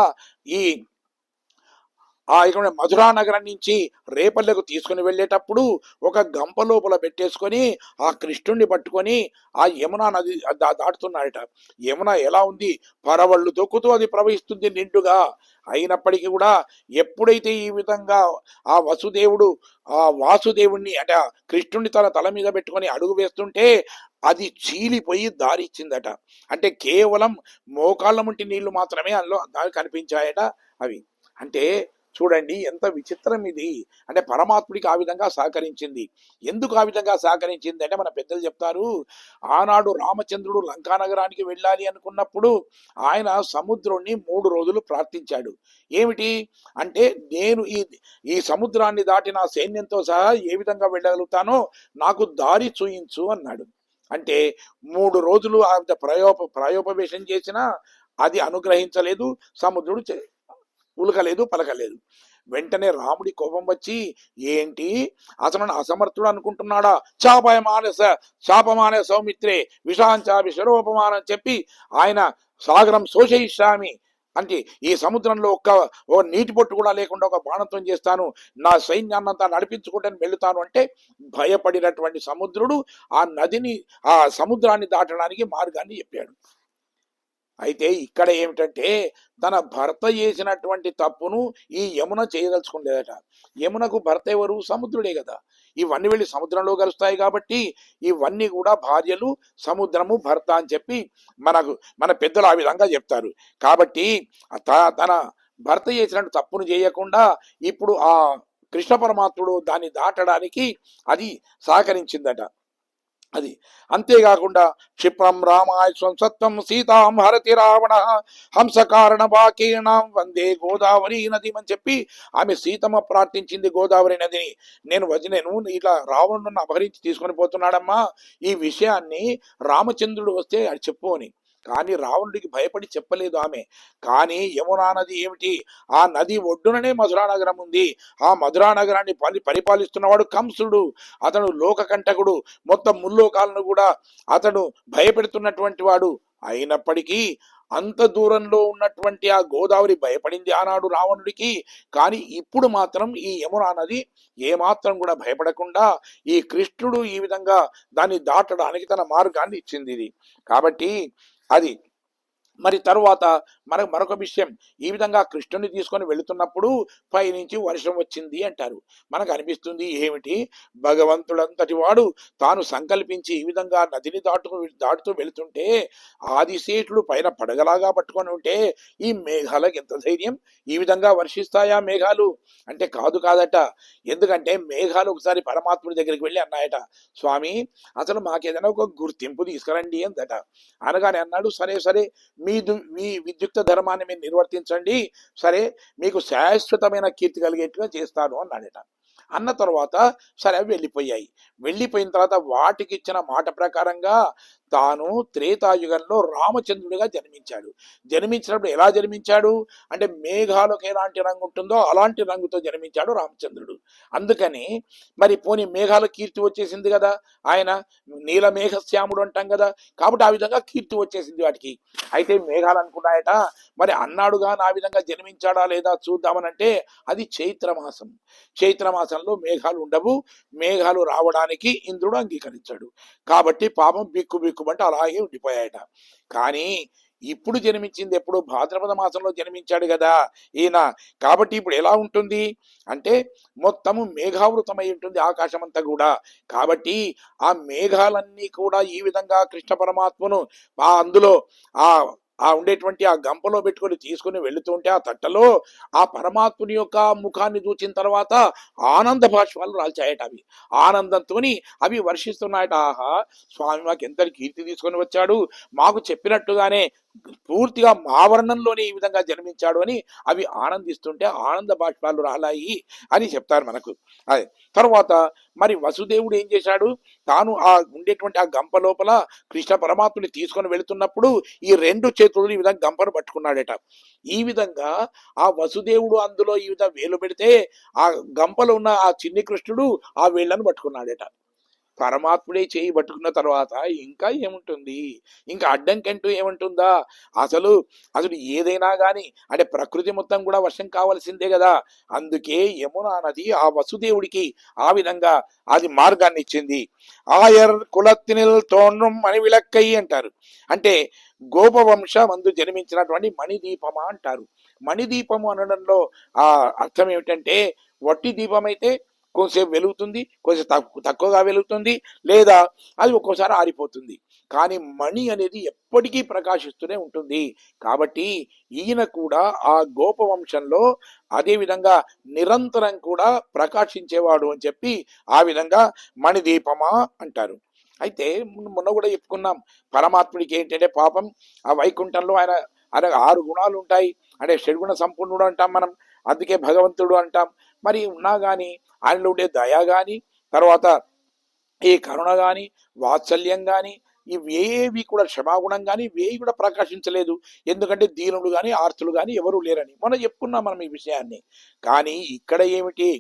[SPEAKER 1] ఈ ఇక్కడ మధురా నగరం నుంచి రేపల్లెకు తీసుకుని వెళ్ళేటప్పుడు ఒక గంప లోపల పెట్టేసుకొని ఆ కృష్ణుడిని పట్టుకొని ఆ యమునా నది దాటుతున్నాడట. యమున ఎలా ఉంది, పరవళ్ళు దొక్కుతూ అది ప్రవహిస్తుంది నిండుగా. అయినప్పటికీ కూడా ఎప్పుడైతే ఈ విధంగా ఆ వసుదేవుడు ఆ వాసుదేవుణ్ణి అంటే ఆ కృష్ణుడిని తన తల మీద పెట్టుకొని అడుగు వేస్తుంటే అది చీలిపోయి దారిచ్చిందట. అంటే కేవలం మోకాళ్ళ ముంటి నీళ్లు మాత్రమే అందులో దారి కనిపించాయట అవి. అంటే చూడండి ఎంత విచిత్రం ఇది. అంటే పరమాత్ముడికి ఆ విధంగా సహకరించింది. ఎందుకు ఆ విధంగా సహకరించింది అంటే మన పెద్దలు చెప్తారు, ఆనాడు రామచంద్రుడు లంకా నగరానికి వెళ్ళాలి అనుకున్నప్పుడు ఆయన సముద్రుణ్ణి 3 రోజులు ప్రార్థించాడు. ఏమిటి అంటే, నేను ఈ సముద్రాన్ని దాటి నా సైన్యంతో సహా ఏ విధంగా వెళ్ళగలుగుతానో నాకు దారి చూయించు అన్నాడు. అంటే 3 రోజులు ఆయన ప్రాయోపవేశం చేసినా అది అనుగ్రహించలేదు, సముద్రుడు ఉలకలేదు, పలకలేదు. వెంటనే రాముడి కోపం వచ్చి, ఏంటి అతను అసమర్థుడు అనుకుంటున్నాడా, శాపమానే సౌమిత్రే విషాంచ విషరూపమానం చెప్పి ఆయన సాగరం శోషయిష్యామి అంటే ఈ సముద్రంలో ఓ నీటి పొట్టు కూడా లేకుండా ఒక బాణంతో చేస్తాను, నా సైన్యాన్నంతా నడిపించుకుంటాను వెళుతాను అంటే భయపడినటువంటి సముద్రుడు ఆ సముద్రాన్ని దాటడానికి మార్గాన్ని చెప్పాడు. అయితే ఇక్కడ ఏమిటంటే తన భర్త చేసినటువంటి తప్పును ఈ యమున చేయదలుచుకోలేదట. యమునకు భర్త ఎవరు, సముద్రుడే కదా. ఇవన్నీ వెళ్ళి సముద్రంలో కలుస్తాయి కాబట్టి ఇవన్నీ కూడా భార్యలు, సముద్రము, భర్త అని చెప్పి మన పెద్దలు ఆ విధంగా చెప్తారు. కాబట్టి తన భర్త చేసినట్టు తప్పును చేయకుండా ఇప్పుడు ఆ కృష్ణ పరమాత్ముడు దాన్ని దాటడానికి అది సహకరించిందట. అది అంతేకాకుండా క్షిప్రం రామాయ సత్వం సీతాం హరతి రావణ హంస కారణ బాకీర్ణం వందే గోదావరి నది అని చెప్పి ఆమె సీతమ్మ ప్రార్థించింది గోదావరి నదిని. నేను ఇట్లా రావణుని అపహరించి తీసుకొని పోతున్నాడమ్మా, ఈ విషయాన్ని రామచంద్రుడు వస్తే అది చెప్పు అని. కానీ రావణుడికి భయపడి చెప్పలేదు ఆమె. కానీ యమునా నది ఏమిటి, ఆ నది ఒడ్డుననే మధురా నగరం ఉంది. ఆ మధురా నగరాన్ని పరిపాలిస్తున్నవాడు కంసుడు. అతను లోకకంటకుడు, మొత్తం ముల్లోకాలను కూడా అతడు భయపెడుతున్నటువంటి వాడు. అయినప్పటికీ అంత దూరంలో ఉన్నటువంటి ఆ గోదావరి భయపడింది ఆనాడు రావణుడికి. కానీ ఇప్పుడు మాత్రం ఈ యమునా నది ఏమాత్రం కూడా భయపడకుండా ఈ కృష్ణుడు ఈ విధంగా దాన్ని దాటడానికి తన మార్గాన్ని ఇచ్చింది ఇది. కాబట్టి అది మరి తరువాత మరొక విషయం, ఈ విధంగా కృష్ణుని తీసుకొని వెళుతున్నప్పుడు పైనుంచి వర్షం వచ్చింది అంటారు. మనకు అనిపిస్తుంది ఏమిటి, భగవంతుడంతటి వాడు తాను సంకల్పించి ఈ విధంగా నదిని దాటుతూ వెళుతుంటే ఆదిశేషుడు పైన పడగలాగా పట్టుకొని ఉంటే ఈ మేఘాలకు ఎంత ధైర్యం, ఈ విధంగా వర్షిస్తాయా మేఘాలు అంటే కాదట. ఎందుకంటే మేఘాలు ఒకసారి పరమాత్ముడి దగ్గరికి వెళ్ళి అన్నాయట, స్వామి అసలు మాకేదైనా ఒక గుర్తింపు తీసుకురండి అందట. అనగానే అన్నాడు, సరే మీ విద్యుక్త ధర్మాన్ని మీరు నిర్వర్తించండి, సరే మీకు శాశ్వతమైన కీర్తి కలిగేట్టుగా చేస్తాను అన్నాడట. అన్న తర్వాత సరే అవి వెళ్ళిపోయిన తర్వాత వాటికి ఇచ్చిన మాట ప్రకారంగా తాను త్రేతాయుగంలో రామచంద్రుడిగా జన్మించినప్పుడు ఎలా జన్మించాడు అంటే మేఘాలకు ఎలాంటి రంగు ఉంటుందో అలాంటి రంగుతో జన్మించాడు రామచంద్రుడు. అందుకని మరి పోనీ మేఘాల కీర్తి వచ్చేసింది కదా, ఆయన నీల మేఘశ్యాముడు అంటాం కదా, కాబట్టి ఆ విధంగా కీర్తి వచ్చేసింది వాటికి. అయితే మేఘాలు అనుకున్నాయట, మరి అన్నాడుగా ఆ విధంగా జన్మించాడా లేదా చూద్దామనంటే అది చైత్రమాసంలో మేఘాలు ఉండవు, మేఘాలు రావడానికి ఇంద్రుడు అంగీకరించాడు. కాబట్టి పాపం బిక్కుమంటే అలాగే ఉండిపోయాయట. కానీ ఇప్పుడు జన్మించింది ఎప్పుడు, భాద్రపద మాసంలో జన్మించాడు కదా ఈయన. కాబట్టి ఇప్పుడు ఎలా ఉంటుంది అంటే మొత్తము మేఘావృతమై ఉంటుంది ఆకాశం అంతా కూడా. కాబట్టి ఆ మేఘాలన్నీ కూడా ఈ విధంగా కృష్ణ పరమాత్మను అందులో ఉండేటువంటి ఆ గంపలో పెట్టుకొని తీసుకుని వెళుతుంటే ఆ తట్టలో ఆ పరమాత్ముని యొక్క ముఖాన్ని చూచిన తర్వాత ఆనంద బాష్పాలు రాల్చాయట. అవి ఆనందంతో అవి వర్షిస్తున్నాయట. ఆహా, స్వామి మాకు ఎంత కీర్తి తీసుకొని వచ్చాడు, మాకు చెప్పినట్టుగానే పూర్తిగా మా వర్ణంలోనే ఈ విధంగా జన్మించాడు అని అవి ఆనందిస్తుంటే ఆనంద బాష్పాలు రాలాయి అని చెప్తారు మనకు. అదే తర్వాత మరి వసుదేవుడు ఏం చేశాడు, తాను ఉండేటువంటి ఆ గంప లోపల కృష్ణ పరమాత్ముని తీసుకొని వెళుతున్నప్పుడు ఈ 2 చేతులు ఈ విధంగా గంపను పట్టుకున్నాడట. ఈ విధంగా ఆ వసుదేవుడు అందులో ఈ విధంగా వేలు పెడితే ఆ గంపలో ఉన్న ఆ చిన్ని కృష్ణుడు ఆ వేళ్లను పట్టుకున్నాడట. పరమాత్ముడే చేయి పట్టుకున్న తర్వాత ఇంకా ఏముంటుంది? ఇంకా అడ్డంకంటూ ఏముంటుందా? అసలు అసలు ఏదైనా గాని అంటే ప్రకృతి మొత్తం కూడా వశం కావాల్సిందే కదా. అందుకే యమునా నది ఆ వసుదేవుడికి ఆ విధంగా అది మార్గాన్ని ఇచ్చింది. ఆయర్ కులత్తినిల్ తోన్నం అని విలక్కై అంటారు. అంటే గోపవంశ మందు జన్మించినటువంటి మణిదీపమా అంటారు. మణిదీపము అనడంలో ఆ అర్థం ఏమిటంటే వట్టి దీపం అయితే కొంచెంసేపు వెలుగుతుంది, కొంచెం తక్కువగా వెలుగుతుంది, లేదా అది ఒక్కోసారి ఆరిపోతుంది. కానీ మణి అనేది ఎప్పటికీ ప్రకాశిస్తూనే ఉంటుంది. కాబట్టి ఈయన కూడా ఆ గోపవంశంలో అదే విధంగా నిరంతరం కూడా ప్రకాశించేవాడు అని చెప్పి ఆ విధంగా మణిదీపమా అంటారు. అయితే మొన్న కూడా చెప్పుకున్నాం, పరమాత్ముడికి ఏంటంటే పాపం ఆ వైకుంఠంలో ఆయన ఆయన 6 గుణాలు ఉంటాయి. అంటే షడ్గుణ సంపూర్ణుడు అంటాం మనం, అందుకే భగవంతుడు అంటాం. మరి ఉన్నా కానీ ఆయనలో ఉండే దయ కానీ, తర్వాత ఈ కరుణ కానీ, వాత్సల్యం కానీ, ఇవేవి కూడా క్షమాగుణం కానీ ఇవేవి కూడా ప్రకాశించలేదు. ఎందుకంటే దీనులు కానీ ఆర్తులు కానీ ఎవరు లేరని మనం చెప్పుకున్నాం మనం ఈ విషయాన్ని. కానీ ఇక్కడ ఏమిటి,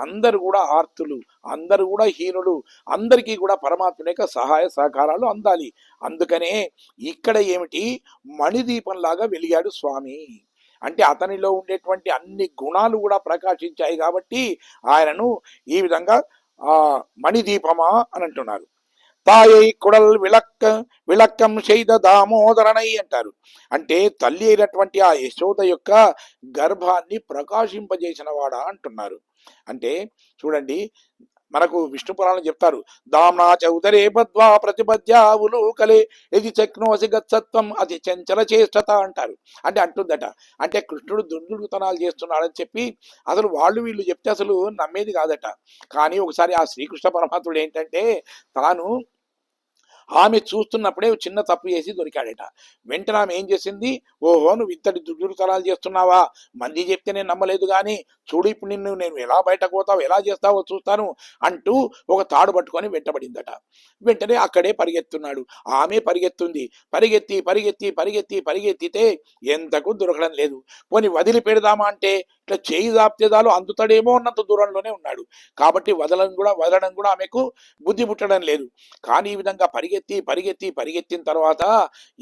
[SPEAKER 1] అందరు కూడా ఆర్తులు, అందరు కూడా హీనులు, అందరికీ కూడా పరమాత్మ యొక్క సహాయ సహకారాలు అందాలి. అందుకనే ఇక్కడ ఏమిటి, మణిదీపంలాగా వెలిగాడు స్వామి. అంటే అతనిలో ఉండేటువంటి అన్ని గుణాలు కూడా ప్రకాశించాయి కాబట్టి ఆయనను ఈ విధంగా ఆ మణిదీపమా అని అంటున్నారు. తాయై కుడల్ విళక్కం శైద దామోదరణై అంటారు. అంటే తల్లి అయినటువంటి ఆ యశోద యొక్క గర్భాన్ని ప్రకాశింపజేసిన వాడా అంటున్నారు. అంటే చూడండి, మనకు విష్ణు పురాణం చెప్తారు, దామ్నా చౌదరే బద్వా ప్రతిపద్యావులు కలే ఇది చక్నోసి గత్సత్వం అతి చంచల చేష్టత అంటారు. అంటే అంటుందట, అంటే కృష్ణుడు దుర్దుడుతనాలు చేస్తున్నాడని చెప్పి అసలు వాళ్ళు వీళ్ళు చెప్తే అసలు నమ్మేది కాదట. కానీ ఒకసారి ఆ శ్రీకృష్ణ పరమాత్ముడు ఏంటంటే తాను ఆమె చూస్తున్నప్పుడే చిన్న తప్పు చేసి దొరికాడట. వెంటనే ఆమె ఏం చేసింది, ఓహో నువ్వు ఇంతటి దుర్దురుతనాలు చేస్తున్నావా, మంది చెప్తే నేను నమ్మలేదు కానీ చూడు ఇప్పుడు నేను ఎలా బయటకు పోతావు, ఎలా చేస్తావో చూస్తాను అంటూ ఒక తాడు పట్టుకొని వెంటబడిందట. వెంటనే అక్కడే పరిగెత్తున్నాడు, ఆమె పరిగెత్తుంది. పరిగెత్తి పరిగెత్తి పరిగెత్తి పరిగెత్తితే ఎంతకు దొరకడం లేదు. పోనీ వదిలి పెడదామా అంటే ఇట్లా చేయి దాప్తేదాలు అందుతాడేమో అన్నంత దూరంలోనే ఉన్నాడు. కాబట్టి వదలడం కూడా ఆమెకు బుద్ధి పుట్టడం లేదు. కానీ ఈ విధంగా పరిగెత్తిన తర్వాత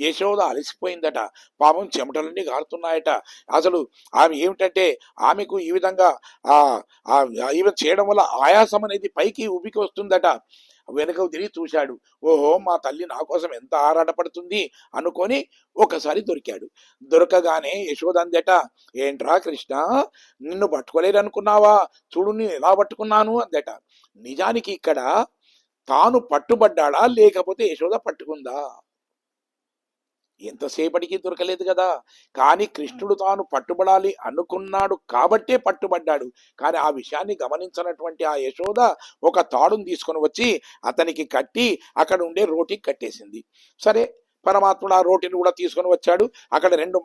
[SPEAKER 1] యశోద అలసిపోయిందట. పాపం చెమటలన్నీ గారుతున్నాయట. అసలు ఆమె ఏమిటంటే ఆమెకు ఈ విధంగా ఈమె చేయడం వల్ల ఆయాసం అనేది పైకి ఉబికి వస్తుందట. వెనుకకు తిరిగి చూశాడు, ఓహో మా తల్లి నా కోసం ఎంత ఆరాటపడుతుంది అనుకొని ఒకసారి దొరికాడు. దొరకగానే యశోద అందట, ఏంట్రా కృష్ణ, నిన్ను పట్టుకోలేదనుకున్నావా, చూడు నేను ఎలా పట్టుకున్నాను అందట. నిజానికి ఇక్కడ తాను పట్టుబడ్డాడా లేకపోతే యశోద పట్టుకుందా? ఎంతసేపటికి దొరకలేదు కదా. కానీ కృష్ణుడు తాను పట్టుబడాలి అనుకున్నాడు కాబట్టే పట్టుబడ్డాడు. కానీ ఆ విషయాన్ని గమనించినటువంటి ఆ యశోద ఒక తాడును తీసుకొని వచ్చి అతనికి కట్టి అక్కడ ఉండే రోటికి కట్టేసింది. సరే, పరమాత్ముడు ఆ రోటిని కూడా తీసుకొని వచ్చాడు. అక్కడ 2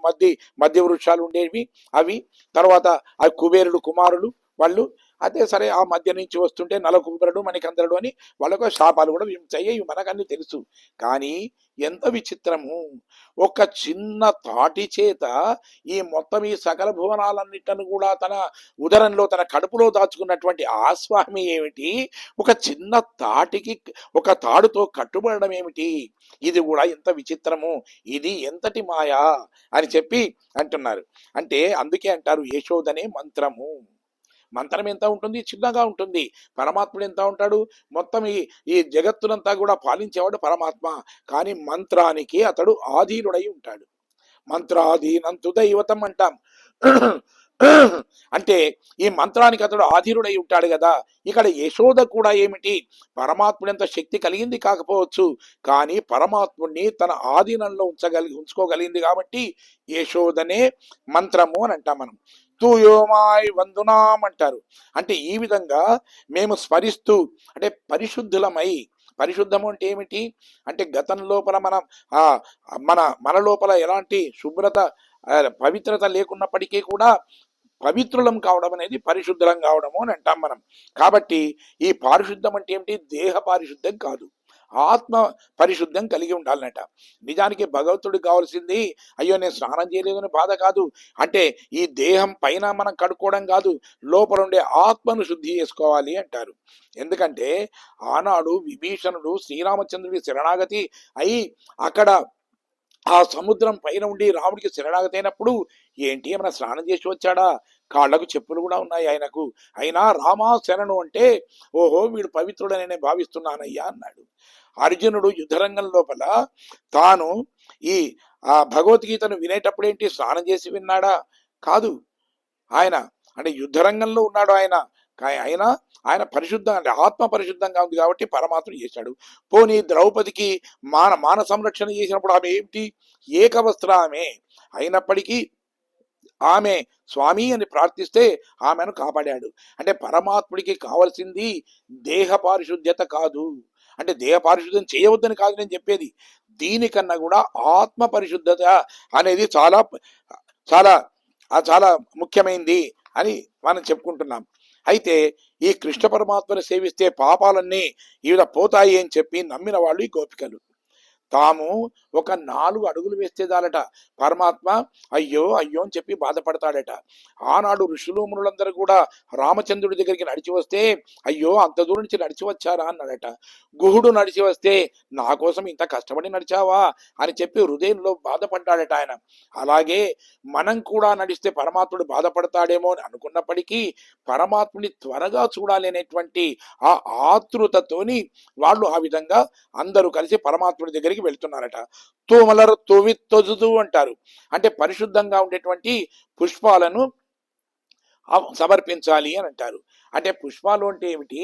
[SPEAKER 1] మధ్య వృక్షాలు ఉండేవి. అవి తర్వాత ఆ కుబేరుడు కుమారులు వాళ్ళు, అదే సరే ఆ మధ్య నుంచి వస్తుంటే నలకుబరుడు మణికందరుడు అని వాళ్ళకు శాపాలు కూడా అయ్యాయి, మనకన్నీ తెలుసు. కానీ ఎంత విచిత్రము, ఒక చిన్న తాటి చేత ఈ మొత్తం ఈ సకల భువనాలన్నిటిని కూడా తన ఉదరంలో తన కడుపులో దాచుకున్నటువంటి ఆ స్వామి ఏమిటి ఒక చిన్న తాటికి ఒక తాడుతో కట్టుబడడం ఏమిటి? ఇది కూడా ఎంత విచిత్రము, ఇది ఎంతటి మాయా అని చెప్పి అంటున్నారు. అంటే అందుకే అంటారు యశోదనే మంత్రము. మంత్రం ఎంత ఉంటుంది, చిన్నగా ఉంటుంది. పరమాత్ముడు ఎంత ఉంటాడు, మొత్తం ఈ జగత్తునంతా కూడా పాలించేవాడు పరమాత్మ. కానీ మంత్రానికి అతడు ఆధీనుడై ఉంటాడు. మంత్రాధీనంతు దైవతం అంటాం. అంటే ఈ మంత్రానికి అతడు ఆధీనుడై ఉంటాడు కదా. ఇక్కడ యశోద కూడా ఏమిటి, పరమాత్ముడంత శక్తి కలిగింది కాకపోవచ్చు, కానీ పరమాత్ముడిని తన ఆధీనంలో ఉంచుకోగలిగింది కాబట్టి యశోదనే మంత్రము అని అంటాం మనం. తూయోమాయ్ వందునాం అంటారు. అంటే ఈ విధంగా మేము స్మరిస్తూ అంటే పరిశుద్ధులమై, పరిశుద్ధము అంటే ఏమిటి అంటే గతం లోపల మనం మన లోపల ఎలాంటి శుభ్రత పవిత్రత లేకున్నప్పటికీ కూడా పవిత్రులం కావడం అనేది పరిశుద్ధం కావడము అని అంటాం మనం. కాబట్టి ఈ పారిశుద్ధం అంటే ఏమిటి, దేహ పారిశుద్ధం కాదు, ఆత్మ పరిశుద్ధం కలిగి ఉండాలన్నట. నిజానికి భగవంతుడికి కావాల్సింది అయ్యో నేను స్నానం చేయలేదని బాధ కాదు, అంటే ఈ దేహం పైన మనం కడుక్కోవడం కాదు, లోపల ఉండే ఆత్మను శుద్ధి చేసుకోవాలి అంటారు. ఎందుకంటే ఆనాడు విభీషణుడు శ్రీరామచంద్రుడి శరణాగతి అయి అక్కడ ఆ సముద్రం పైన ఉండి రాముడికి శరణాగతి అయినప్పుడు ఏంటి ఏమైనా స్నానం చేసి వచ్చాడా, కాళ్లకు చెప్పులు కూడా ఉన్నాయి ఆయనకు, అయినా రామా శరణు అంటే ఓహో వీడు పవిత్రుడని నేను భావిస్తున్నానయ్యా అన్నాడు. అర్జునుడు యుద్ధరంగం లోపల తాను ఈ భగవద్గీతను వినేటప్పుడు ఏంటి స్నానం చేసి విన్నాడా, కాదు. ఆయన అంటే యుద్ధరంగంలో ఉన్నాడు ఆయన, అయినా ఆయన పరిశుద్ధం అంటే ఆత్మ పరిశుద్ధంగా ఉంది కాబట్టి పరమాత్మ చేశాడు. పోనీ ద్రౌపదికి మాన సంరక్షణ చేసినప్పుడు ఆమె ఏమిటి, ఏకవస్త్ర ఆమె అయినప్పటికీ ఆమె స్వామి అని ప్రార్థిస్తే ఆమెను కాపాడాడు. అంటే పరమాత్ముడికి కావలసింది దేహ పారిశుద్ధ్యత కాదు, అంటే దేహ పారిశుద్ధ్యం చేయవద్దని కాదు నేను చెప్పేది, దీనికన్నా కూడా ఆత్మ పరిశుద్ధత అనేది చాలా చాలా చాలా ముఖ్యమైనది అని మనం చెప్పుకుంటున్నాం. అయితే ఈ కృష్ణ పరమాత్మను సేవిస్తే పాపాలన్నీ ఈవిడ పోతాయి అని చెప్పి నమ్మిన వాళ్ళు ఈ గోపికలు. తాము ఒక 4 అడుగులు వేస్తే చాలట పరమాత్మ అయ్యో అయ్యో అని చెప్పి బాధపడతాడట. ఆనాడు ఋషులు మునులందరూ కూడా రామచంద్రుడి దగ్గరికి నడిచి వస్తే అయ్యో అంత దూరం నుంచి నడిచి వచ్చారా అన్నాడట. గుహుడు నడిచి వస్తే నా కోసం ఇంత కష్టపడి నడిచావా అని చెప్పి హృదయంలో బాధపడ్డాడట ఆయన. అలాగే మనం కూడా నడిస్తే పరమాత్ముడు బాధపడతాడేమో అని అనుకున్నప్పటికీ పరమాత్ముని త్వరగా చూడాలి అనేటువంటి ఆ ఆతృతతోని వాళ్ళు ఆ విధంగా అందరూ కలిసి పరమాత్ముడి దగ్గరికి వెళ్తున్నారట. తూమలరు తొవి తొజుదు అంటారు, అంటే పరిశుద్ధంగా ఉండేటువంటి పుష్పాలను సమర్పించాలి అని అంటారు. అంటే పుష్పాలు అంటే ఏమిటి,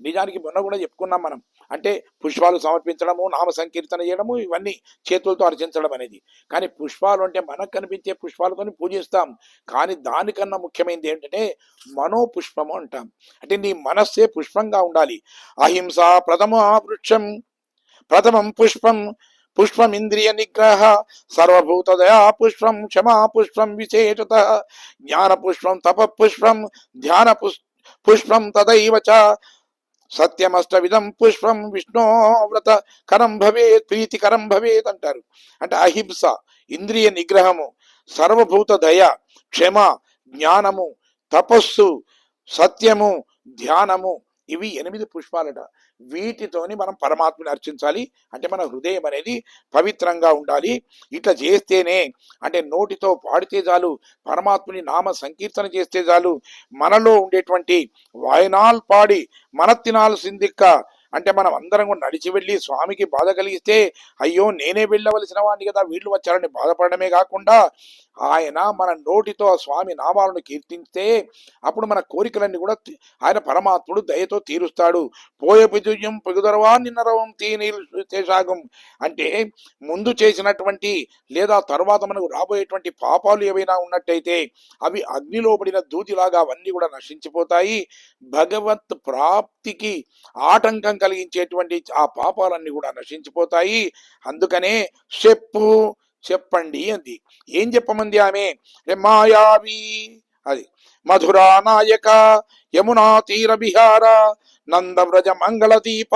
[SPEAKER 1] నిజానికి మొన్న కూడా చెప్పుకున్నాం మనం, అంటే పుష్పాలు సమర్పించడము, నామ సంకీర్తన చేయడము, ఇవన్నీ చేతులతో అర్చించడం అనేది. కానీ పుష్పాలు అంటే మనకు కనిపించే పుష్పాలతో పూజిస్తాం, కానీ దానికన్నా ముఖ్యమైనది ఏంటంటే మనోపుష్పము అంటాం. అంటే నీ మనస్సే పుష్పంగా ఉండాలి. అహింస ప్రథమం పుష్పమింద్రియ నిగ్రహ, సర్వభూతదయా పుష్పం, క్షమా పుష్పం విశేషత, జ్ఞాన పుష్పం, తప పుష్పం, ధ్యాన పుష్పం తదైవ చ, సత్యమష్టవిధం పుష్పం, విష్ణో వ్రత కరం భవేత్, ప్రీతికరం భవేత్ అంటారు. అంటే అహింస, ఇంద్రియ నిగ్రహము, సర్వభూత దయ, క్షమ, జ్ఞానము, తపస్సు, సత్యము, ధ్యానము, ఇవి 8 పుష్పాలట. వీటితోని మనం పరమాత్మని అర్చించాలి. అంటే మన హృదయం అనేది పవిత్రంగా ఉండాలి. ఇట్లా చేస్తేనే, అంటే నోటితో పాడితే చాలు, పరమాత్మని నామ సంకీర్తన చేస్తే చాలు, మనలో ఉండేటువంటి వాయనాల్ పాడి మనత్తినాల్ సిందిక్క, అంటే మనం అందరం కూడా నడిచి వెళ్ళి స్వామికి బాధ కలిగిస్తే అయ్యో నేనే వెళ్ళవలసిన వాడిని కదా వీళ్ళు వచ్చారని బాధపడమే కాకుండా ఆయన మన నోటితో స్వామి నామాలను కీర్తిస్తే అప్పుడు మన కోరికలన్నీ కూడా ఆయన పరమాత్ముడు దయతో తీరుస్తాడు. పోయే పిజుయం పెగుదరవా నిన్నరవం తీసాగం, అంటే ముందు చేసినటువంటి లేదా తర్వాత మనకు రాబోయేటువంటి పాపాలు ఏవైనా ఉన్నట్టయితే అవి అగ్నిలో పడిన దూదిలాగా అవన్నీ కూడా నశించిపోతాయి. భగవత్ ప్రాప్తికి ఆటంకం కలిగించేటువంటి ఆ పాపాలన్నీ కూడా నశించిపోతాయి. అందుకనే చెప్పండి అంది. ఏం చెప్పమంది ఆమె, మాయావి అది మధురా నాయక, యమునా తీర విహార, నందవ్రజ మంగళ దీప,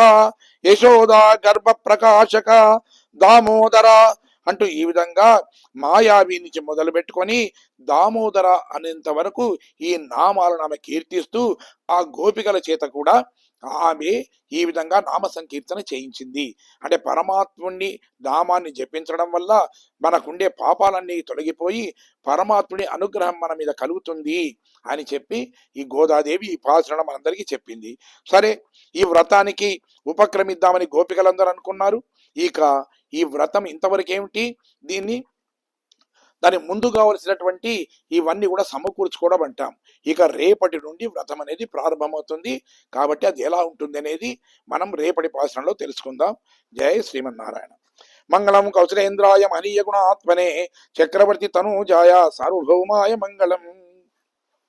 [SPEAKER 1] యశోదా గర్భ ప్రకాశక, దామోదర అంటూ ఈ విధంగా మాయావి నుంచి మొదలు పెట్టుకొని దామోదర అనేంత వరకు ఈ నామాలను ఆమె కీర్తిస్తూ ఆ గోపికల చేత కూడా ఆమె ఈ విధంగా నామ సంకీర్తన చేయించింది. అంటే పరమాత్ముని నామాన్ని జపించడం వల్ల మనకుండే పాపాలన్నీ తొలగిపోయి పరమాత్ముని అనుగ్రహం మన మీద కలుగుతుంది అని చెప్పి ఈ గోదాదేవి ఈ పాసన మనందరికీ చెప్పింది. సరే, ఈ వ్రతానికి ఉపక్రమిద్దామని గోపికలందరూ అనుకున్నారు. ఇక ఈ వ్రతం ఇంతవరకు ఏమిటి, దాని ముందు కావలసినటువంటి ఇవన్నీ కూడా సమకూర్చుకోవడం అంటాం. ఇక రేపటి నుండి వ్రతం అనేది ప్రారంభమవుతుంది. కాబట్టి అది ఎలా ఉంటుంది అనేది మనం రేపటి పాసనలో తెలుసుకుందాం. జై శ్రీమన్నారాయణ. మంగళం కౌశలేంద్రాయ మహనీయ గుణాత్మనే చక్రవర్తి తనూజాయ సార్వభౌమాయ మంగళం.